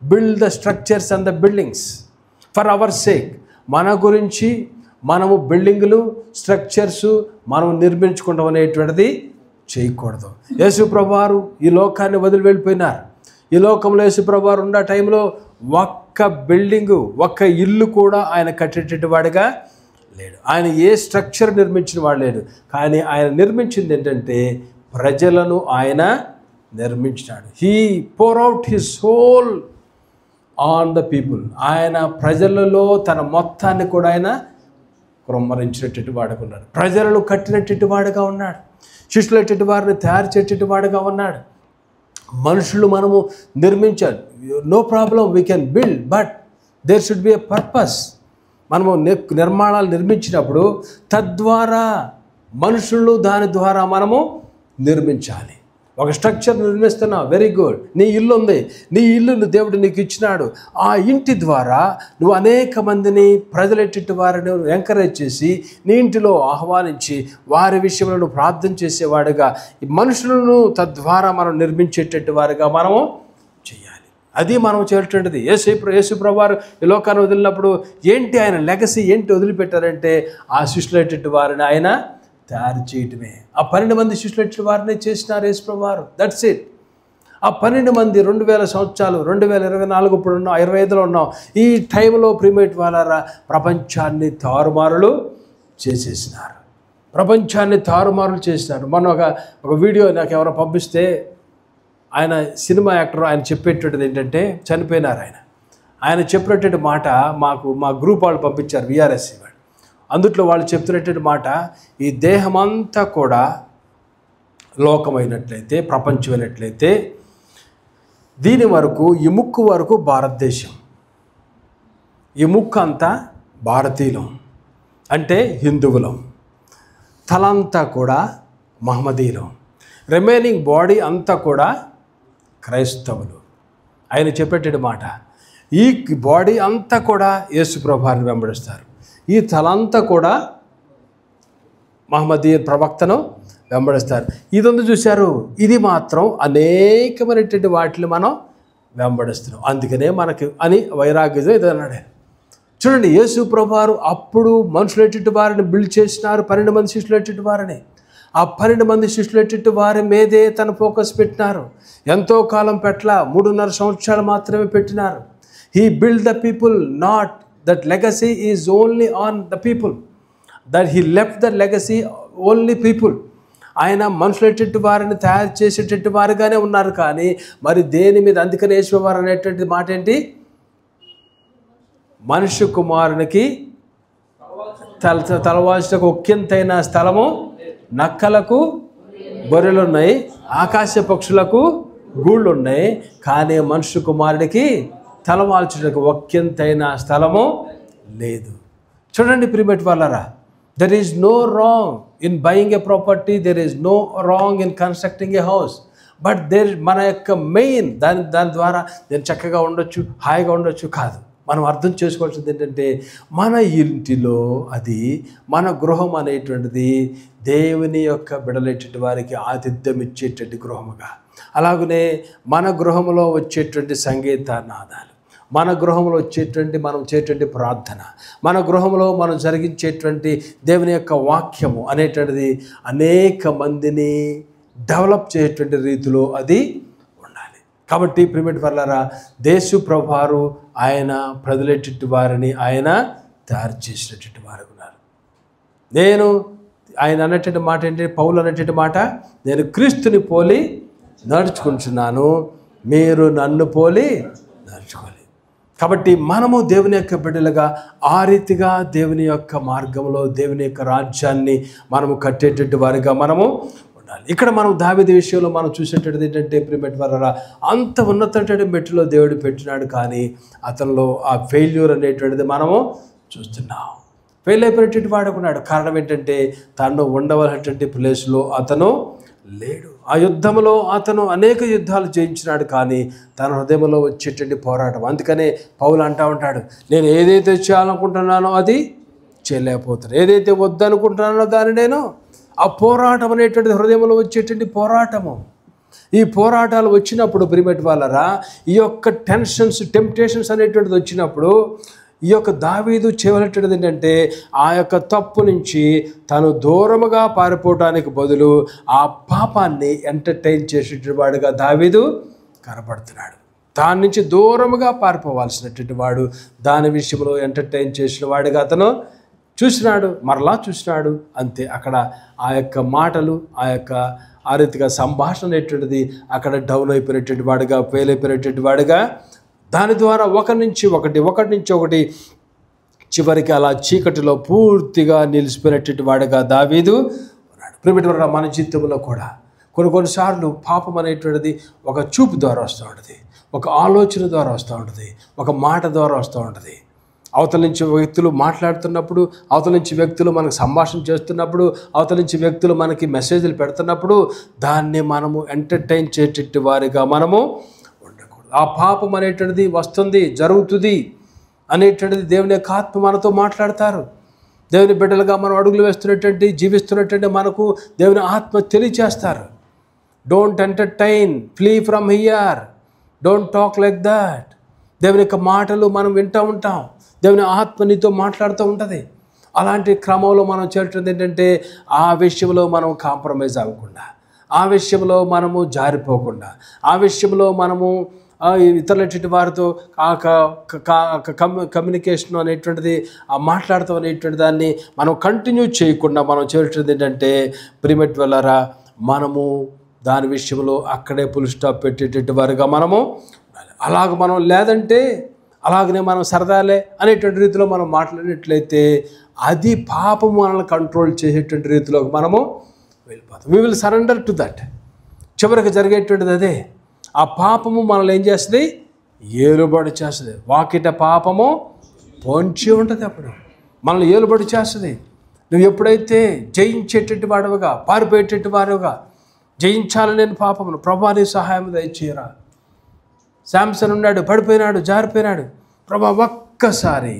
S1: build the structures and the buildings for our sake. మన గురించి మనము బిల్డింగులు స్ట్రక్చర్స్ మనం నిర్మించుకుంటాం అనేటువంటిది చేయకూడదు. యేసు ప్రభువారు ఈ లోకాన్ని వదిలి వెళ్ళిపోయినారు. ఈ లోకంలో యేసు ప్రభువారు ఉన్న టైంలో ఒక్క బిల్డింగు, ఒక్క ఇల్లు కూడా ఆయన కట్టేటటువంటి వాడిగా లేడు. ఆయన ఏ స్ట్రక్చర్ నిర్మించిన వాడు లేడు. కానీ ఆయన నిర్మించింది ఏంటంటే ప్రజలను ఆయన నిర్మించినాడు. He pour out his soul on the people. ఆయన ప్రజలలో తన మొత్తాన్ని కూడా ఆయన కుమ్మరించినట్టు వాడుకున్నాడు. ప్రజలను కట్టినట్టు వాడుగా ఉన్నాడు. శిష్యులటువంటి వారిని తయారు చేసేటట్టు వాడుగా ఉన్నాడు. మనుషులు మనము నిర్మించాలి, no problem, we can build, but there should be a purpose. మనము నిర్మాణాలు నిర్మించినప్పుడు తద్వారా మనుషులు దాని ద్వారా మనము నిర్మించాలి. ఒక స్ట్రక్చర్ నిర్మిస్తున్నావు, వెరీ గుడ్. నీ ఇల్లు ఉంది, నీ ఇల్లును దేవుడు నీకు ఇచ్చినాడు. ఆ ఇంటి ద్వారా నువ్వు అనేక మందిని ప్రజలెట్టి వారిని ఎంకరేజ్ చేసి నీ ఇంటిలో ఆహ్వానించి వారి విషయంలో నువ్వు ప్రార్థన చేసేవాడుగా ఈ మనుషులను తద్వారా మనం నిర్మించేటట్టు వారుగా మనము చేయాలి. అది మనం చేసేటువంటిది. యేసు ప్రభువారు ఈ లోకాన్ని వదిలినప్పుడు ఏంటి ఆయన లెగసీ ఏంటి వదిలిపెట్టారంటే ఆ శిష్యులైనటువంటి వారిని ఆయన తయారు చేయటమే. ఆ 12 మంది శిష్యులైన వారిని చేసినారు యేసు ప్రభువారు. That's it. ఆ 12 మంది 2000 సంవత్సరాలు, 2024 ఇప్పుడు ఉన్నాం, 25లో ఉన్నాం. ఈ టైంలో ప్రియమైన వాళ్ళారా ప్రపంచాన్ని తారుమారులు చేసేసినారు. ప్రపంచాన్ని తారుమారులు చేసినారు. మొన్న ఒక వీడియో నాకు ఎవరో పంపిస్తే ఆయన సినిమా యాక్టర్, ఆయన చెప్పేటటువంటిది ఏంటంటే చనిపోయినారు ఆయన చెప్పినటువంటి మాట మా గ్రూప్ వాళ్ళు పంపించారు, విఆర్ఎస్ వాళ్ళు. అందుట్లో వాళ్ళు చెప్తున్నటువంటి మాట, ఈ దేహమంతా కూడా లోకమైనట్లయితే, ప్రపంచమైనట్లయితే దీని వరకు ఈ ముక్కు వరకు భారతదేశం, ఈ ముక్కు అంతా భారతీయులం అంటే హిందువులం, తలంతా కూడా మహమ్మదీయులం, రిమైనింగ్ బాడీ అంతా కూడా క్రైస్తవులు. ఆయన చెప్పేటటువంటి మాట, ఈ బాడీ అంతా కూడా యేసు ప్రభువారిని వెంబడిస్తారు. ఈ తలంతా కూడా మహమ్మదీ ప్రవక్తను వెంబడిస్తారు. ఇదంతా చూశారు. ఇది మాత్రం అనేకమైనటువంటి వాటిని మనం వెంబడిస్తున్నాం. అందుకనే మనకి అని వైరాగ్యం ఇది అన్నాడు. చూడండి, యేసు ప్రభువారు అప్పుడు మనుషులెట్టి వారిని బిల్డ్ చేసినారు, 12 మంది శిష్యులెట్టి వారిని. ఆ 12 మంది శిష్యులెట్టి వారి మీదే తన ఫోకస్ పెట్టినారు. ఎంతో కాలం పెట్ల 3.5 సంవత్సరాలు మాత్రమే పెట్టినారు. He build the people, not that legacy is only on the people, that he left the legacy only people. ఆయన మనుషులెట్టి వారిని తయారు చేసేటట్టు వారుగానే ఉన్నారు. కానీ మరి దేని మీద, అందుకని యేసువారు అనేటువంటి మాట ఏంటి, మనుష్య కుమారునికి తలవాల్సిన ఒక్కింతైన స్థలము నక్కలకు గొర్రెలు ఉన్నాయి, ఆకాశ పక్షులకు గూళ్ళు ఉన్నాయి, కానీ మనుష్య కుమారుడికి తలవాల్చుటకు ఒక్కింతైన స్థలము లేదు. చూడండి ప్రియమైన వాళ్ళారా, there is no wrong in buying a property, there is no wrong in constructing a house, but there మన యొక్క మెయిన్ దాని ద్వారా నేను చక్కగా ఉండొచ్చు, హాయిగా ఉండొచ్చు కాదు. మనం అర్థం చేసుకోవాల్సింది ఏంటంటే, మన ఇంటిలో అది మన గృహం అనేటువంటిది దేవుని యొక్క బిడలేటువంటి వారికి ఆతిథ్యం ఇచ్చేటువంటి గృహముగా, అలాగనే మన గృహంలో వచ్చేటువంటి సంగీత నాదాలు, మన గృహంలో వచ్చేటువంటి మనం చేసేటువంటి ప్రార్థన, మన గృహంలో మనం జరిగించేటువంటి దేవుని యొక్క వాక్యము అనేటువంటిది అనేక మందిని డెవలప్ చేసేటువంటి రీతిలో అది ఉండాలి. కాబట్టి ప్రియమైన వారలారా, యేసు ప్రభువారు ఆయన ప్రజలెట్టి వారిని ఆయన తయారు చేసినటువంటి వారు ఉన్నారు. నేను ఆయన అన్నటువంటి మాట ఏంటి, పౌలు అన్నటువంటి మాట, నేను క్రీస్తుని పోలి నడుచుకుంటున్నాను, మీరు నన్ను పోలి నడుచుకోవాలి. కాబట్టి మనము దేవుని యొక్క బిడ్డలుగా ఆ రీతిగా దేవుని యొక్క మార్గంలో దేవుని యొక్క రాజ్యాన్ని మనము కట్టేటట్టు వారిగా మనము ఉండాలి. ఇక్కడ మనం దావీదు విషయంలో మనం చూసేటది ఏంటంటే, ప్రియమైన వారలారా, అంత ఉన్నతమైన మెట్టులో దేవుడు పెట్టినాడు, కానీ అతనిలో ఆ ఫెయిల్యూర్ అనేటువంటిది మనము చూస్తున్నాం. ఫెయిల్ అయిపోయినటువంటి వాడుకున్నాడు. కారణం ఏంటంటే, తను ఉండవలసినటువంటి ప్లేస్లో అతను లేడు. ఆ యుద్ధంలో అతను అనేక యుద్ధాలు జయించినాడు, కానీ తన హృదయంలో వచ్చేటువంటి పోరాటం. అందుకనే పౌలు అంటూ ఉంటాడు, నేను ఏదైతే చేయాలనుకుంటున్నానో అది చేయలేకపోతాను, ఏదైతే వద్దనుకుంటున్నానో దాన్ని నేను, ఆ పోరాటం అనేటువంటి హృదయంలో వచ్చేటువంటి పోరాటము. ఈ పోరాటాలు వచ్చినప్పుడు ప్రియమైన వాళ్ళరా, ఈ యొక్క టెన్షన్స్, టెంప్టేషన్స్ అనేటువంటిది వచ్చినప్పుడు ఈ యొక్క దావీదు చేయవలసినది ఏంటంటే, ఆ యొక్క తప్పు నుంచి తను దూరముగా పారిపోవడానికి బదులు ఆ పాపాన్ని ఎంటర్టైన్ చేసేటవాడుగా దావీదు కనపడుతున్నాడు. దాని నుంచి దూరముగా పారిపోవాల్సినటువంటి వాడు దాని విషయంలో ఎంటర్టైన్ చేసిన వాడిగా అతను చూసినాడు, మరలా చూసినాడు. అంతే, అక్కడ ఆ యొక్క మాటలు, ఆ రీతిగా సంభాషణ అనేటువంటిది అక్కడ డౌన్ అయిపోయినటువంటి వాడుగా, ఫెయిల్ అయిపోయినటువంటి వాడుగా, దాని ద్వారా ఒకటి నుంచి ఒకటి చివరికి అలా చీకటిలో పూర్తిగా నిలిచిపోయినటువంటి వాడుగా దావీదు ఉన్నాడు. ప్రియమైన మన జీవితంలో కూడా కొన్నిసార్లు పాపం అనేటువంటిది ఒక చూపు ద్వారా వస్తూ ఉంటుంది, ఒక ఆలోచన ద్వారా వస్తూ ఉంటుంది, ఒక మాట ద్వారా వస్తూ ఉంటుంది. అవతల నుంచి వ్యక్తులు మాట్లాడుతున్నప్పుడు, అవతల నుంచి వ్యక్తులు మనకు సంభాషణ చేస్తున్నప్పుడు, అవతల నుంచి వ్యక్తులు మనకి మెసేజ్లు పెడుతున్నప్పుడు దాన్ని మనము ఎంటర్టైన్ చేసేటి వారిగా మనము ఉండకూడదు. ఆ పాపం అనేటువంటిది వస్తుంది, జరుగుతుంది అనేటువంటిది దేవుని యొక్క ఆత్మ మనతో మాట్లాడతారు. దేవుని బిడ్డలుగా మనం అడుగులు వేస్తున్నటువంటి, జీవిస్తున్నటువంటి మనకు దేవుని ఆత్మ తెలియచేస్తారు. Don't entertain, flee from here, don't talk like that. దేవుని యొక్క మాటలు మనం వింటూ ఉంటాం, దేవుని ఆత్మ నీతో మాట్లాడుతూ ఉంటుంది. అలాంటి క్రమంలో మనం చేసేది ఏంటంటే, ఆ విషయంలో మనం కాంప్రమైజ్ అవ్వకుండా, ఆ విషయంలో మనము జారిపోకుండా, ఆ విషయంలో మనము ఇతరుల వారితో కమ్యూనికేషన్ అనేటువంటిది, ఆ మాట్లాడతాం అనేటువంటి దాన్ని మనం కంటిన్యూ చేయకుండా మనం చేసేది ఏంటంటే, ప్రియమైన వాళ్ళారా, మనము దాని విషయంలో అక్కడే ఫుల్ స్టాప్ పెట్టేటట్టు వారుగా మనము అలాగ మనం లేదంటే అలాగనే మనం సరదాలే అనేటువంటి రీతిలో మనం మాట్లాడినట్లయితే అది పాపం మనల్ని కంట్రోల్ చేసేటువంటి రీతిలో మనము వెళ్ళిపోతాం. We will surrender to that. చివరికి జరిగేటువంటిది అదే. ఆ పాపము మనల్ని ఏం చేస్తుంది? ఏలుబడి చేస్తుంది. వాకిట పాపము పొంచి ఉంటుంది, అప్పుడు మనల్ని ఏలుబడి చేస్తుంది. నువ్వు ఎప్పుడైతే జయించేటట్టు వాడుగా, పారిపోయేటట్టు వారుగా, జయించాలని నేను పాపమును, ప్రభువా నీ సహాయం దయచేయరా, శాంసన్ ఉన్నాడు, పడిపోయినాడు, జారిపోయినాడు. ప్రభా ఒక్కసారి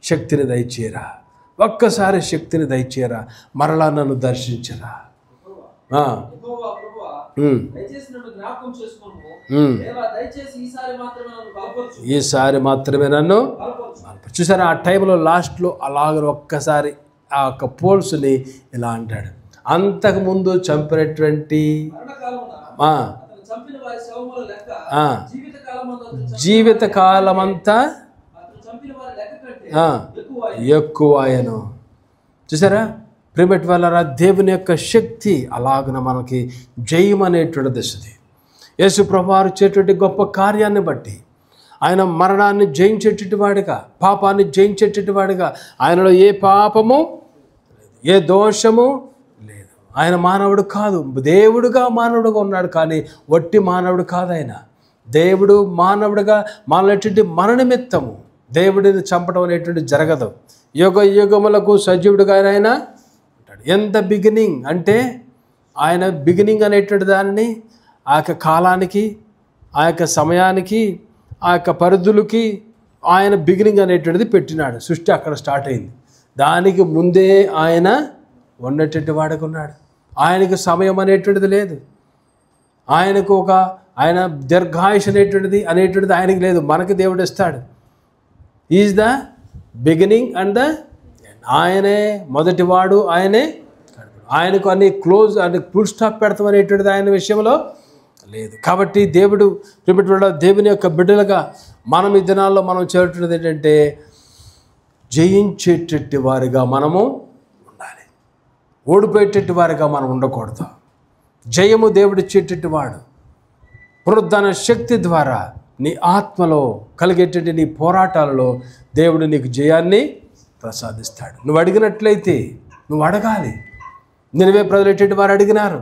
S1: శక్తిని దయచేయరా, ఒక్కసారి శక్తిని దయచేయరా, మరలా నన్ను దర్శించరా. ఈసారి మాత్రమే నన్ను చూసారా. ఆ టైంలో లాస్ట్లో అలాగ ఒక్కసారి ఆ యొక్క పోల్స్ని ఇలా అంటాడు. అంతకుముందు చంపినటువంటి జీవితకాలమంతా ఎక్కువ ఆయను. చూసారా ప్రియమైన వాళ్ళారా, దేవుని యొక్క శక్తి అలాగన మనకి జయం అనేటువంటి దశది. యేసు ప్రభువారు చేసేటువంటి గొప్ప కార్యాన్ని బట్టి ఆయన మరణాన్ని జయించేటటువంటి వాడిగా, పాపాన్ని జయించేటటువంటి వాడిగా, ఆయనలో ఏ పాపము ఏ దోషము లేదు. ఆయన మానవుడు కాదు, దేవుడుగా మానవుడుగా ఉన్నాడు, కానీ వట్టి మానవుడు కాదు. ఆయన దేవుడు మానవుడిగా మానటువంటి మన నిమిత్తము దేవుడిని చంపడం అనేటువంటి జరగదు. యుగ యుగములకు సజీవుడుగా ఆయన ఉంటాడు. ఎంత బిగినింగ్ అంటే ఆయన బిగినింగ్ అనేటువంటి దానిని ఆ యొక్క కాలానికి, ఆ యొక్క సమయానికి, ఆ యొక్క పరిధులకి ఆయన బిగినింగ్ అనేటువంటిది పెట్టినాడు. సృష్టి అక్కడ స్టార్ట్ అయింది. దానికి ముందే ఆయన ఉన్నటువంటి వాడుగా ఉన్నాడు. ఆయనకు సమయం అనేటువంటిది లేదు. ఆయనకు ఆయన దీర్ఘాయుష్ అనేటువంటిది ఆయనకి లేదు. మనకి దేవుడు ఇస్తాడు. Is the beginning and the end. ఆయనే మొదటివాడు, ఆయనే ఆయనకు అన్ని క్లోజ్ అని ఫుల్ స్టాప్ పెడతాం అనేటువంటిది ఆయన విషయంలో లేదు. కాబట్టి దేవుడు దేవుని యొక్క బిడ్డలుగా మనం ఈ దినాల్లో మనం చేరుతున్నది ఏంటంటే జయించేటట్టు వారిగా మనము ఉండాలి. ఓడిపోయేటట్టు వారిగా మనం ఉండకూడదు. జయము దేవుడిచ్చేటట్టు వాడు. పునరుద్ధాన శక్తి ద్వారా నీ ఆత్మలో కలిగేటటువంటి నీ పోరాటాలలో దేవుడు నీకు జయాన్ని ప్రసాదిస్తాడు. నువ్వు అడిగినట్లయితే నువ్వు అడగాలి. నినివే ప్రజలు వారు అడిగినారు,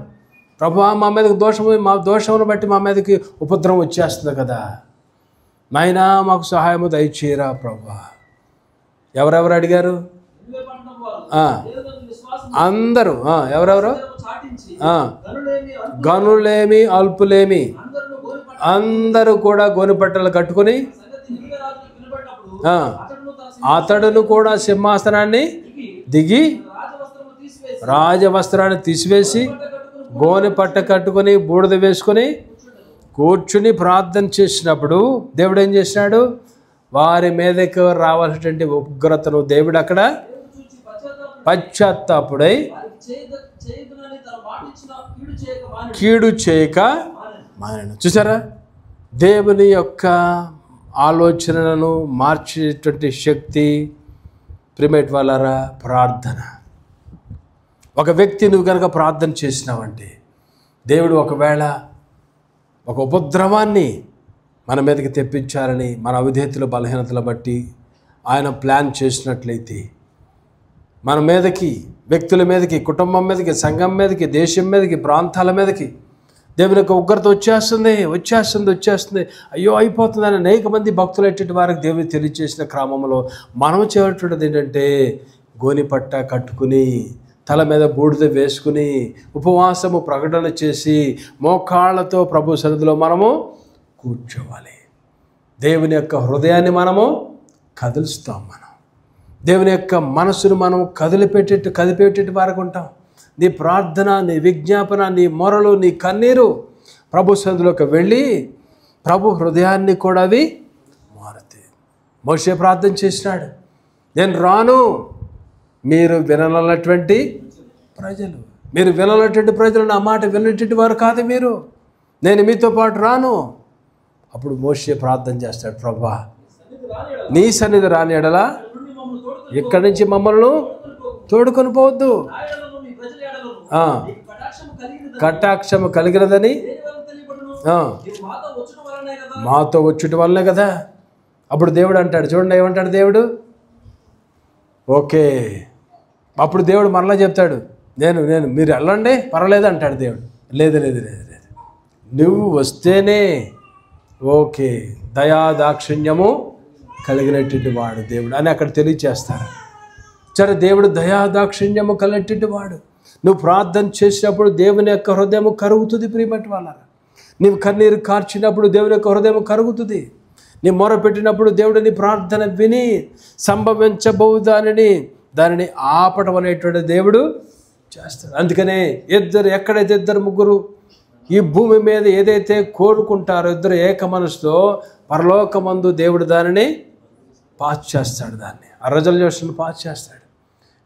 S1: ప్రభువా మా మీదకి మా దోషమును బట్టి మా మీదకి ఉపద్రవం వచ్చేస్తుంది కదా, నాయనా మాకు సహాయము దయచేయరా ప్రభువా. ఎవరెవరు అడిగారు? అందరూ. ఎవరెవరు? గనులేమి అల్పులేమి అందరూ కూడా గోనెపట్టలు కట్టుకుని అతడును కూడా సింహాసనాన్ని దిగి రాజవస్త్రాన్ని తీసివేసి గోనె పట్ట కట్టుకొని బూడిద వేసుకొని కూర్చుని ప్రార్థన చేసినప్పుడు దేవుడు ఏం చేసినాడు? వారి మీదకు రావాల్సినటువంటి ఉగ్రతను దేవుడు అక్కడ పశ్చాత్తాపుడై కీడు చేయక మానను. చూసారా, దేవుని యొక్క ఆలోచనలను మార్చేటువంటి శక్తి ప్రియమైన వాళ్ళారా ప్రార్థన. ఒక వ్యక్తి నువ్వు కనుక ప్రార్థన చేసినావంటే దేవుడు ఒకవేళ ఒక ఉపద్రవాన్ని మన మీదకి తెప్పించాలని మన అవిధేయతల బలహీనతలు బట్టి ఆయన ప్లాన్ చేసినట్లయితే మన మీదకి, వ్యక్తుల మీదకి, కుటుంబం మీదకి, సంఘం మీదకి, దేశం మీదకి, ప్రాంతాల మీదకి దేవుని యొక్క ఉగ్రత వచ్చేస్తుంది. అయ్యో అయిపోతుందని అనేక మంది భక్తులు ఎట్టి వారికి దేవుని తెలియచేసిన క్రమంలో మనం చేయటది ఏంటంటే గోనిపట్ట కట్టుకుని తల మీద బూడిద వేసుకుని ఉపవాసము ప్రకటన చేసి మోకాళ్ళతో ప్రభు సన్నిధిలో మనము కూర్చోవాలి. దేవుని యొక్క హృదయాన్ని మనము కదులుస్తాం. మనం దేవుని యొక్క మనసును మనం కదిపేటట్టు వారికి ఉంటాం. నీ ప్రార్థన, నీ విజ్ఞాపన, నీ మొరలు, నీ కన్నీరు ప్రభు సన్నిధిలోకి వెళ్ళి ప్రభు హృదయాన్ని కూడా అవి మారుతాయి. మోషే ప్రార్థన చేసినాడు, నేను రాను, మీరు వినాలన్నటువంటి ప్రజలు నా మాట వినటువంటి వారు కాదు మీరు, నేను మీతో పాటు రాను. అప్పుడు మోషే ప్రార్థన చేస్తాడు, ప్రభువా నీ సన్నిధి రాని ఎడలా ఇక్కడి నుంచి మమ్మల్ని తోడుకొని పోవద్దు, కటాక్షము కలిగినదని మాతో వచ్చుట వల్లనే కదా. అప్పుడు దేవుడు అంటాడు, చూడండి ఏమంటాడు దేవుడు, ఓకే. అప్పుడు దేవుడు మరలా చెప్తాడు, నేను మీరు వెళ్ళండి పర్వాలేదు అంటాడు దేవుడు. లేదు నువ్వు వస్తేనే ఓకే, దయాదాక్షిణ్యము కలిగినటువంటి వాడు దేవుడు అని అక్కడ తెలియచేస్తారు. సరే, దేవుడు దయాదాక్షిణ్యము కలిగినటువంటి వాడు. నువ్వు ప్రార్థన చేసినప్పుడు దేవుని యొక్క హృదయము కరుగుతుంది ప్రియమైన వాళ్ళారా. నీవు కన్నీరు కార్చినప్పుడు దేవుని యొక్క హృదయం కరుగుతుంది. నీ మొర పెట్టినప్పుడు దేవుడిని ప్రార్థన విని సంభవించబోవు దానిని ఆపటం అనేటువంటి దేవుడు చేస్తాడు. అందుకనే ఎక్కడైతే ఇద్దరు ముగ్గురు ఈ భూమి మీద ఏదైతే కోరుకుంటారో ఇద్దరు ఏక మనసుతో పరలోకమందు దేవుడు దానిని పాస్ చేస్తాడు. దాన్ని ఆ రిజల్యూషన్ పాస్ చేస్తాడు.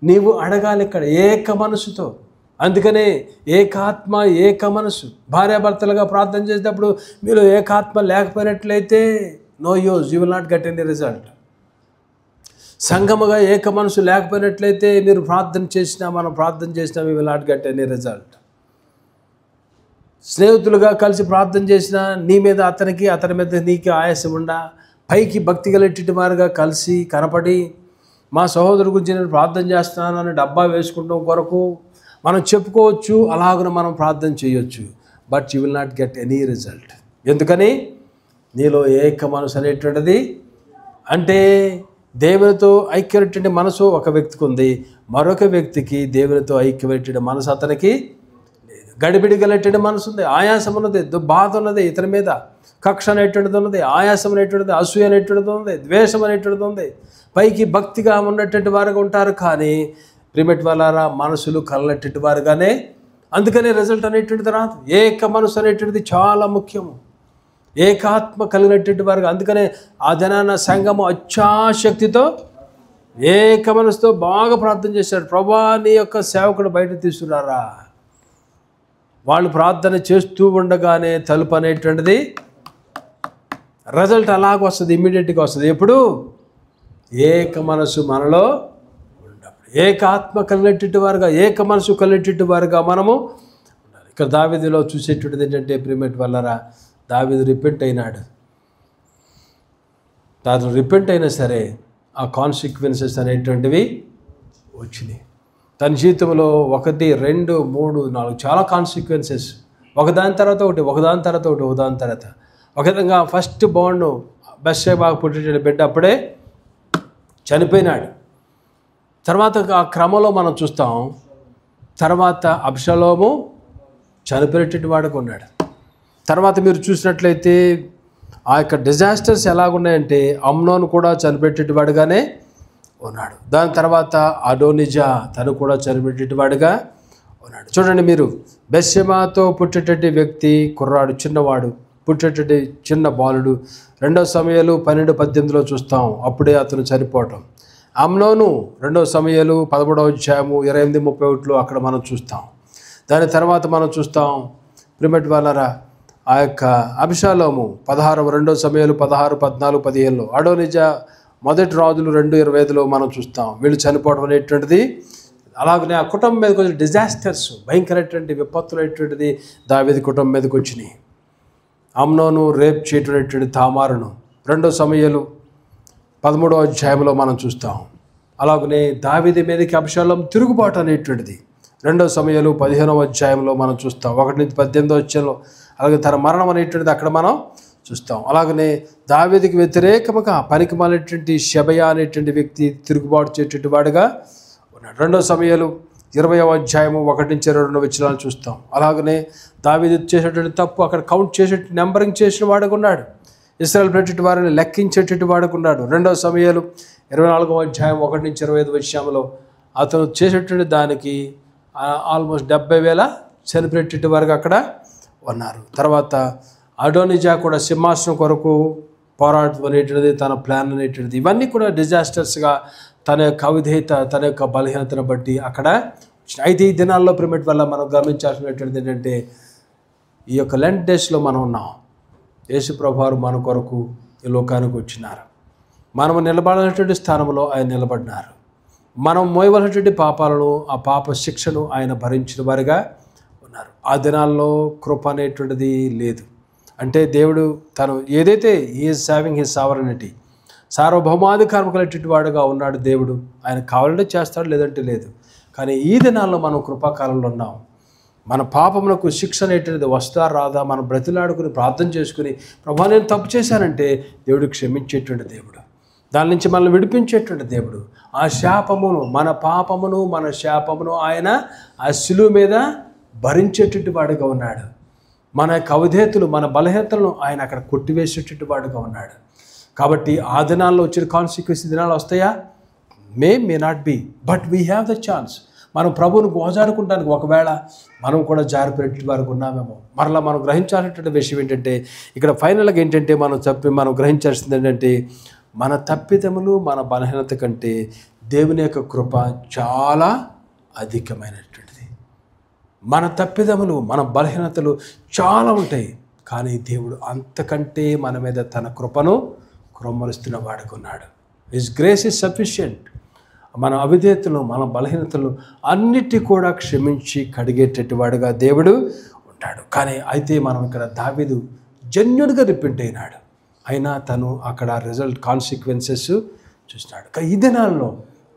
S1: నీవు అడగాలి ఇక్కడ ఏక మనసుతో. అందుకనే ఏకాత్మ ఏక మనసు. భార్యాభర్తలుగా ప్రార్థన చేసేటప్పుడు మీరు ఏకాత్మ లేకపోయినట్లయితే no use, you will not get any result. సంఘముగా ఏక మనసు లేకపోయినట్లయితే మీరు మనం ప్రార్థన చేసినా we will not get any result. స్నేహితులుగా కలిసి ప్రార్థన చేసినా నీ మీద అతని మీద నీకు ఆయాసం ఉండా, పైకి భక్తి కలిటి వారుగా కలిసి కనపడి మా సహోదరు గురించి నేను ప్రార్థన చేస్తున్నాను అని డబ్బా వేసుకుంటాం కొరకు మనం చెప్పుకోవచ్చు, అలాగనే మనం ప్రార్థన చేయొచ్చు. But you will not get any result. ఎందుకని నీలో ఏక మనసు అనేటువంటిది, అంటే దేవునితో ఐక్యమైనటువంటి మనసు ఒక వ్యక్తికి ఉంది, మరొక వ్యక్తికి దేవునితో ఐక్యమైనటువంటి మనసు అతనికి లేదు. గడిబిడి గలటువంటి మనసు ఉంది, ఆయాసం ఉన్నది, బాధ ఉన్నది, ఇతని మీద కక్ష అనేటువంటిది ఉన్నది, ఆయాసం అనేటువంటిది, అసూయ అనేటువంటిది ఉంది, ద్వేషం అనేటువంటిది ఉంది. పైకి భక్తిగా ఉన్నటువంటి వారుగా ఉంటారు, కానీ ప్రిమిట్ వాళ్ళారా మనసులు కలనటువంటి వారుగానే. అందుకనే రిజల్ట్ అనేటువంటిది రాదు. ఏక మనసు అనేటువంటిది చాలా ముఖ్యము. ఏకాత్మ కలిగినటువంటి వారుగా. అందుకనే ఆ దినాన సంఘము అత్యాశక్తితో ఏక మనసుతో బాగా ప్రార్థన చేశారు. ప్రభా నీ యొక్క సేవకుడు బయట తీసుకున్నారా. వాళ్ళు ప్రార్థన చేస్తూ ఉండగానే తలుపు అనేటువంటిది రిజల్ట్ అలాగ వస్తుంది, ఇమ్మీడియట్గా వస్తుంది. ఎప్పుడు ఏక మనసు మనలో ఉన్నప్పుడు, ఏకాత్మ కలిగినటువంటి వారుగా, ఏక మనసు కలిగినటువంటి వారుగా మనము ఉండాలి. ఇక్కడ దావీదులో చూసేటువంటిది ఏంటంటే ప్రిమిట్ వల్లరా, దావీదు రిపెంట్ అయినాడు. తాను రిపెంట్ అయినా సరే ఆ కాన్సిక్వెన్సెస్ అనేటువంటివి వచ్చినాయి తన జీవితంలో. 1, 2, 3, 4 చాలా కాన్సిక్వెన్సెస్, ఒకదాని తర్వాత ఒకటి. ఒక విధంగా ఫస్ట్ బోర్న్ బెత్షెబాకు పుట్టిన బిడ్డ అప్పుడే చనిపోయినాడు. తర్వాత ఆ క్రమంలో మనం చూస్తాం, తర్వాత అబ్షలోము చనిపోయేటటువంటి వాడుగా ఉన్నాడు. తర్వాత మీరు చూసినట్లయితే ఆ యొక్క డిజాస్టర్స్ ఎలాగున్నాయంటే అమ్నోను కూడా చనిపెట్టేటి వాడుగానే ఉన్నాడు. దాని తర్వాత అడోనిజా తను కూడా చనిపెట్టేటి వాడుగా ఉన్నాడు. చూడండి మీరు, బెత్షెబాతో పుట్టేటటువంటి వ్యక్తి కుర్రాడు, చిన్నవాడు, పుట్టేటటువంటి చిన్న బాలుడు. 2 సమూయేలు 12-18లో చూస్తాం, అప్పుడే అతను చనిపోవటం. అమ్నోను 2 సమూయేలు 13వ అధ్యాయము 28-31లో అక్కడ మనం చూస్తాం. దాని తర్వాత మనం చూస్తాం ప్రిమిట్ వాళ్ళరా ఆ యొక్క అబ్షాలోము 2 సమూయేలు 16, 14, 15లో, అడోనిజా 1 రాజులు 2:25లో మనం చూస్తాం. వీళ్ళు చనిపోవడం అనేటువంటిది. అలాగనే ఆ కుటుంబం మీదకి వచ్చిన డిజాస్టర్స్, భయంకరమైనటువంటి విపత్తులు అనేటువంటిది దావీదు కుటుంబం మీదకి వచ్చినాయి. అమ్నోను రేప్ చేయటటువంటి తామారును 2 సమూయేలు 13వ అధ్యాయంలో మనం చూస్తాం. అలాగనే దావీదు మీదకి అబ్షాలోము తిరుగుబాటు అనేటువంటిది 2 సమూయేలు 15వ అధ్యాయంలో మనం చూస్తాం. 1-18వ అధ్యాయంలో అలాగే తన మరణం అనేటువంటిది అక్కడ మనం చూస్తాం. అలాగనే దావీదుకి వ్యతిరేకముగా పనికిమాలినటువంటి షెబయా అనేటువంటి వ్యక్తి తిరుగుబాటు చేసేటువంటి వాడుగా ఉన్నాడు. 2 సమూయేలు 20వ అధ్యాయము 1-22 వచనాలు చూస్తాం. అలాగనే దావీదు చేసేటువంటి తప్పు అక్కడ కౌంట్ చేసే నెంబరింగ్ చేసిన వాడుగా ఉన్నాడు. ఇశ్రాయేలు ప్రజల వారిని లెక్కించేటట్టు వాడుగా ఉన్నాడు. 2 సమూయేలు 24వ అధ్యాయం 1-25 వచనంలో అతను చేసేటువంటి దానికి ఆల్మోస్ట్ 70,000 చనిపోయేటట్టు వారుగా అక్కడ ఉన్నారు. తర్వాత అడోనిజా కూడా సింహాసనం కొరకు పోరాటం అనేటువంటిది, తన ప్లాన్ అనేటువంటిది, ఇవన్నీ కూడా డిజాస్టర్స్గా తన యొక్క అవిధేయత, తన యొక్క బలహీనతను బట్టి అక్కడ. అయితే ఈ దినాల్లో ప్రిమిట్ వల్ల మనం గమనించాల్సినటువంటిది ఏంటంటే, ఈ యొక్క లెంట్ డేస్లో మనం ఉన్నాం. యేసు ప్రభువారు మన కొరకు ఈ లోకానికి వచ్చినారు. మనము నిలబడినటువంటి స్థానంలో ఆయన నిలబడినారు. మనం మోయవలసినటువంటి పాపాలను, ఆ పాప శిక్షను ఆయన భరించిన వారిగా ఉన్నారు. ఆ దినాల్లో కృప అనేటువంటిది లేదు. అంటే దేవుడు తను ఏదైతే ఈజ్ సేవింగ్ హిస్ సావరనిటీ, సార్వభౌమాధికారం కలిగినటువంటి వాడుగా ఉన్నాడు దేవుడు. ఆయన కావాలంటే చేస్తాడు, లేదంటే లేదు. కానీ ఈ దినాల్లో మనం కృపాకాలంలో ఉన్నాం. మన పాపములకు శిక్ష అనేటువంటిది వస్తా రాదా, మనం బ్రతిలాడుకుని ప్రార్థన చేసుకుని ప్రభా నేను తప్పు చేశానంటే దేవుడు క్షమించేటువంటి దేవుడు, దాని నుంచి మనల్ని విడిపించేటువంటి దేవుడు. ఆ శాపమును, మన పాపమును, మన శాపమును ఆయన ఆ శిలువ మీద భరించేటువంటి వాడుగా ఉన్నాడు. మన యొక్క అవిధేయతలు, మన బలహీనతలను ఆయన అక్కడ కొట్టివేసేటట్టు వాడుగా ఉన్నాడు. కాబట్టి ఆ దినాల్లో వచ్చిన కాన్సిక్వెన్స్ దినాలు వస్తాయా? May not be, but we have the chance. మనం ప్రభువును గోజాడుకుంటానికి ఒకవేళ మనం కూడా జారిపోయేట వరకు ఉన్నామేమో. మరలా మనం గ్రహించాల్సినటువంటి విషయం ఏంటంటే, ఇక్కడ ఫైనల్గా ఏంటంటే మనం గ్రహించాల్సింది ఏంటంటే, మన తప్పిదములు మన బలహీనత కంటే దేవుని యొక్క కృప చాలా అధికమైనటువంటిది. మన తప్పిదములు మన బలహీనతలు చాలా ఉంటాయి, కానీ దేవుడు అంతకంటే మన మీద తన కృపను క్రొమ్మరుస్తున్న వాడుకున్నాడు. His grace is sufficient. మన అవిధేయతలు మన బలహీనతలు అన్నిటి కూడా క్షమించి కడిగేటట్టు వాడుగా దేవుడు ఉంటాడు. కానీ అయితే మనం ఇక్కడ దావీదు జెన్యూన్గా రిపెంట్ అయినాడు, అయినా తను అక్కడ రిజల్ట్ కాన్సిక్వెన్సెస్ చూసినాడు. ఈ దినాల్లో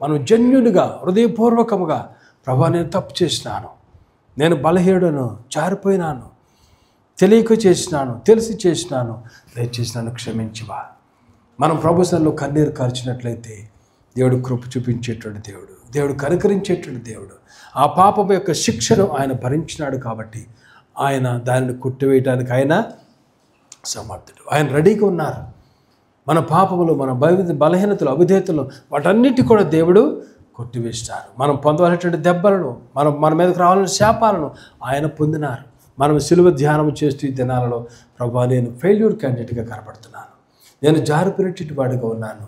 S1: మనం జెన్యూన్గా హృదయపూర్వకముగా, ప్రభా నేను తప్పు చేసినాను, నేను బలహీనుడను, జారిపోయినాను, తెలియక చేసినాను, తెలిసి చేసినాను, దయచేసి నన్ను క్షమించువా. మనం ప్రభు సన్నిధిలో కన్నీరు కార్చినట్లయితే దేవుడు కృప చూపించేటువంటి దేవుడు, దేవుడు కనికరించేటువంటి దేవుడు. ఆ పాపం యొక్క శిక్షను ఆయన భరించినాడు కాబట్టి ఆయన దానిని కొట్టివేయడానికి ఆయన సమర్థుడు. ఆయన రెడీగా ఉన్నారు. మన పాపములు, మన బలహీనతలు, అవిధేయతలు వాటన్నిటి కూడా దేవుడు కొట్టివేస్తారు. మనం పొందవలసినటువంటి దెబ్బలను, మన మీదకు రావాలని శాపాలను ఆయన పొందినారు. మనం సిలువ ధ్యానం చేస్తూ ఈ దినాలలో, ప్రభా నేను ఫెయిల్యూర్ క్యాండిడేట్గా కనపడుతున్నాను, నేను జారిపోయేటి వాడిగా ఉన్నాను,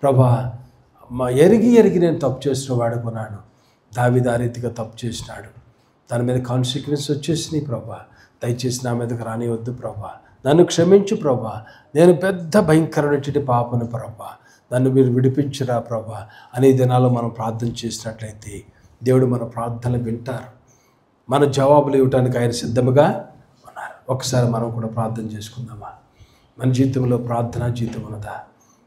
S1: ప్రభా ఎరిగి నేను తప్పు చేసిన వాడుకున్నాను. దావీదు ఆ రీతిగా తప్పు చేసినాడు, దాని మీద కాన్సిక్వెన్స్ వచ్చేసినాయి. ప్రభా దయచేసి నా మీదకి రానివద్దు ప్రభా, నన్ను క్షమించు ప్రభా, నేను పెద్ద భయంకరమైనటువంటి పాపను ప్రభా, నన్ను మీరు విడిపించురా ప్రభా అనే దినాల్లో మనం ప్రార్థన చేసినట్లయితే దేవుడు మన ప్రార్థనలు వింటారు, మన జవాబులు ఇవ్వడానికి ఆయన సిద్ధముగా ఉన్నారు. ఒకసారి మనం కూడా ప్రార్థన చేసుకుందామా? మన జీవితంలో ప్రార్థనా జీవితం ఉన్నదా?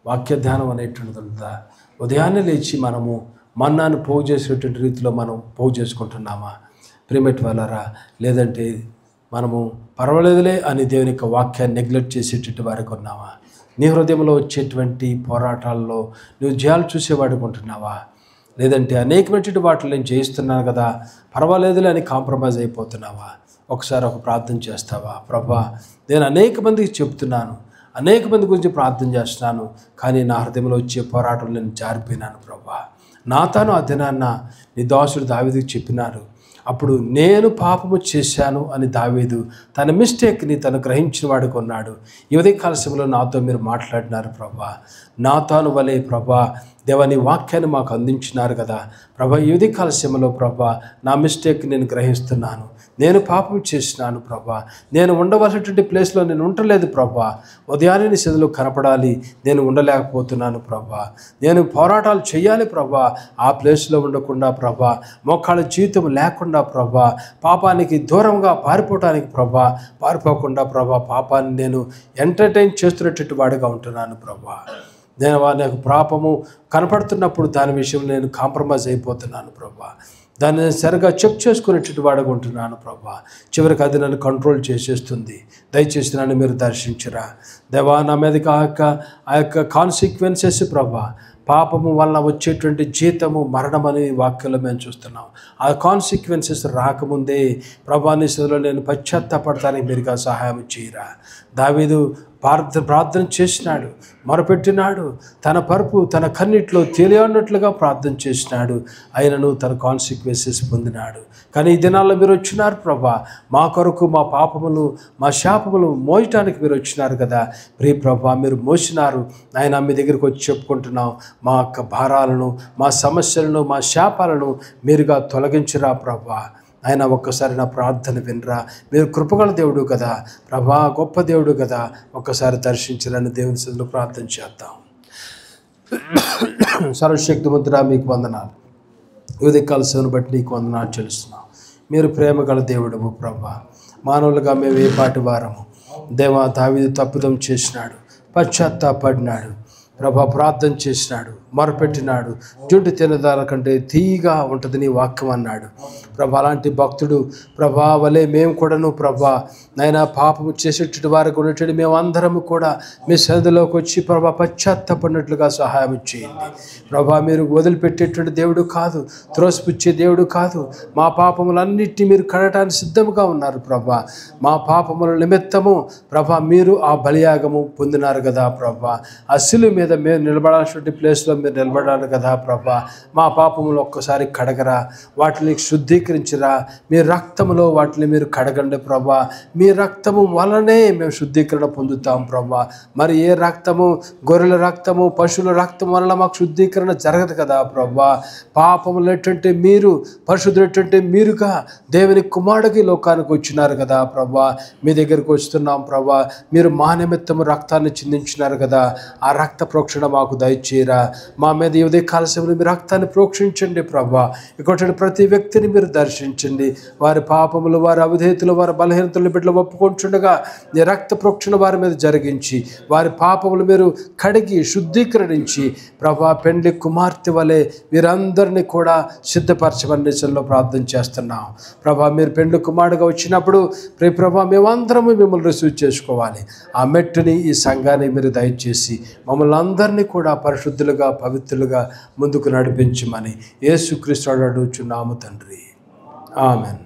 S1: వాక్య ధ్యానం అనేటువంటిది ఉన్నదా? ఉదయాన్నే లేచి మనము మన్నాను పోగు చేసేటువంటి రీతిలో మనం పోగు చేసుకుంటున్నామా ప్రియమైనటి వాళ్ళారా? లేదంటే మనము పర్వాలేదులే అని దేవుని యొక్క వాక్యాన్ని నెగ్లెక్ట్ చేసేటట్టు వారికి ఉన్నావా? నీ హృదయంలో వచ్చేటువంటి పోరాటాల్లో నువ్వు జయాలు చూసేవాడికి ఉంటున్నావా? లేదంటే అనేకమైనటువంటి వాటిలో నేను జయిస్తున్నాను కదా, పర్వాలేదులే అని కాంప్రమైజ్ అయిపోతున్నావా? ఒకసారి ఒక ప్రార్థన చేస్తావా? ప్రభా నేను అనేక మందికి చెప్తున్నాను, అనేక మంది గురించి ప్రార్థన చేస్తున్నాను, కానీ నా హృదయంలో వచ్చే పోరాటం నేను జారిపోయినాను ప్రభా. నాతాను ఆ దినాన్న నీ దాసుడు దావీదుకు చెప్పినారు, అప్పుడు నేను పాపము చేశాను అని దావీదు తన మిస్టేక్ని తను గ్రహించిన వాడుకు ఉన్నాడు. ఈ ఉదయకాల సమయంలో నాతో మీరు మాట్లాడినారు ప్రభా, నాతాను వలె ప్రభా దేవాని వాక్యాన్ని మాకు అందించినారు కదా ప్రభా. ఈ ఉదయకాల సమయంలో ప్రభా నా మిస్టేక్ నేను గ్రహిస్తున్నాను, నేను పాపం చేసినాను ప్రభా, నేను ఉండవలసినటువంటి ప్లేస్లో నేను ఉండలేదు ప్రభా. ఉదయాన్నే సెదలో కనపడాలి, నేను ఉండలేకపోతున్నాను ప్రభా. నేను పోరాటాలు చేయాలి ప్రభా, ఆ ప్లేస్లో ఉండకుండా ప్రభా, మోకాళ్ళ జీవితం లేకుండా ప్రభా, పాపానికి దూరంగా పారిపోవటానికి ప్రభా, పారిపోకుండా ప్రభా పాపాన్ని నేను ఎంటర్టైన్ చేస్తున్నటువంటి వాడిగా ఉంటున్నాను ప్రభా. నేను నాకు పాపము కనపడుతున్నప్పుడు దాని విషయంలో నేను కాంప్రమైజ్ అయిపోతున్నాను ప్రభా. దాన్ని నేను సరిగా చెక్ చేసుకునేటట్టు వాడుకుంటున్నాను ప్రభా. చివరికి అది నన్ను కంట్రోల్ చేసేస్తుంది. దయచేసి నన్ను మీరు దర్శించరా దేవా. నా మీదకి ఆ యొక్క కాన్సిక్వెన్సెస్ ప్రభా, పాపము వలన వచ్చేటువంటి జీతము మరణం అనే వాక్యంలో మేము చూస్తున్నాం. ఆ కాన్సిక్వెన్సెస్ రాకముందే ప్రభా నీ సన్నిధిలో నేను పశ్చాత్తాపడటానికి మీరుగా సహాయం చేయరా. దావీదు ప్రార్థన చేసినాడు, మొరపెట్టినాడు, తన పరుపు తన కన్నిట్లో తేలియన్నట్లుగా ప్రార్థన చేసినాడు, అయినను తన కాన్సిక్వెన్సెస్ పొందినాడు. కానీ ఈ దినాల్లో మీరు వచ్చినారు ప్రభా, మా కొరకు మా పాపములు మా శాపములు మోయటానికి మీరు వచ్చినారు కదా ప్రియ ప్రభా. మీరు మోసినారు ఆయన, మీ దగ్గరికి వచ్చి చెప్పుకుంటున్నాం, మా యొక్క భారాలను, మా సమస్యలను, మా శాపాలను మీరుగా తొలగించరా ప్రభా. ఆయన ఒక్కసారి నా ప్రార్థన వినరా. మీరు కృపగల దేవుడు కదా ప్రభా, గొప్ప దేవుడు కదా, ఒక్కసారి దర్శించాలని దేవుని సన్నిధిలో ప్రార్థన చేద్దాం. సర్వశక్తిమంతుడా మీకు వందనాలు, ఉదయకాల సేవను బట్టి నీకు వందనాలు చెల్లిస్తున్నాం. మీరు ప్రేమ గల దేవుడము ప్రభా. మానవులుగా మేము ఏ పాటి వారము దేవా. దావీదు తప్పిదం చేసినాడు, పశ్చాత్తాపడినాడు ప్రభా ప్రార్థన చేసినాడు, మొరపెట్టినాడు. జుంటు తినదాల కంటే తీయగా ఉంటుంది నీ వాక్యం అన్నాడు. ప్రభా అలాంటి భక్తుడు ప్రభా వలె మేము కూడాను ప్రభా నైనా పాపము చేసేటటువంటి వారికి ఉన్నటువంటి మేమందరము కూడా మీ సన్నిధిలోకి వచ్చి ప్రభా పశ్చాత్తపడినట్లుగా సహాయం చేయండి. ప్రభా మీరు వదిలిపెట్టేటువంటి దేవుడు కాదు, త్రోసిపుచ్చే దేవుడు కాదు. మా పాపములన్నిటినీ మీరు కడటానికి సిద్ధంగా ఉన్నారు ప్రభా. మా పాపముల నిమిత్తము ప్రభా మీరు ఆ బలియాగము పొందినారు కదా ప్రభా. ఆ శిలువ మీద మేము నిలబడాల్సిన ప్లేస్లో మీరు నిలబడాలి కదా ప్రభా. మా పాపములు ఒక్కసారి కడగరా, వాటిని శుద్ధీకరించరా. మీ రక్తములో వాటిని మీరు కడగండి ప్రభా. మీ రక్తము వలనే మేము శుద్ధీకరణ పొందుతాం ప్రభా. మరి ఏ రక్తము, గొర్రెల రక్తము, పశువుల రక్తం వలన మాకు శుద్ధీకరణ జరగదు కదా ప్రభా. పాపములటువంటి మీరు, పరిశుద్ధులటువంటి మీరుగా దేవుని కుమారుడికి లోకానికి వచ్చినారు కదా ప్రభా. మీ దగ్గరికి వస్తున్నాం ప్రభా. మీరు మా నిమిత్తము రక్తాన్ని చిందించినారు కదా. ఆ రక్త ప్రోక్షణ మాకు దయచేయరా. మా మీద ఈ ఉదయకాల సమయంలో మీరు రక్తాన్ని ప్రోక్షించండి ప్రభా. ఇక్కడ ప్రతి వ్యక్తిని మీరు దర్శించండి. వారి పాపములు, వారి అవిధేయతలు, వారి బలహీనతలు బిడ్డలు ఒప్పుకొంచుండగా నీ రక్త ప్రోక్షణ వారి మీద జరిగించి వారి పాపములు మీరు కడిగి శుద్ధీకరించి ప్రభా పెండ్లి కుమార్తె వలె వీరందరినీ కూడా సిద్ధపరచమని నిజంలో ప్రార్థన చేస్తున్నాం ప్రభా. మీరు పెండ్లి కుమారుడుగా వచ్చినప్పుడు ప్రభా మేమందరము మిమ్మల్ని రిసీవ్ చేసుకోవాలి. ఆ మెట్టుని ఈ సంఘాన్ని మీరు దయచేసి మమ్మల్ని అందరినీ కూడా పరిశుద్ధులుగా, పవిత్రులుగా ముందుకు నడిపించమని యేసుక్రీస్తు అడుగుచున్నాము తండ్రి. ఆమెన్.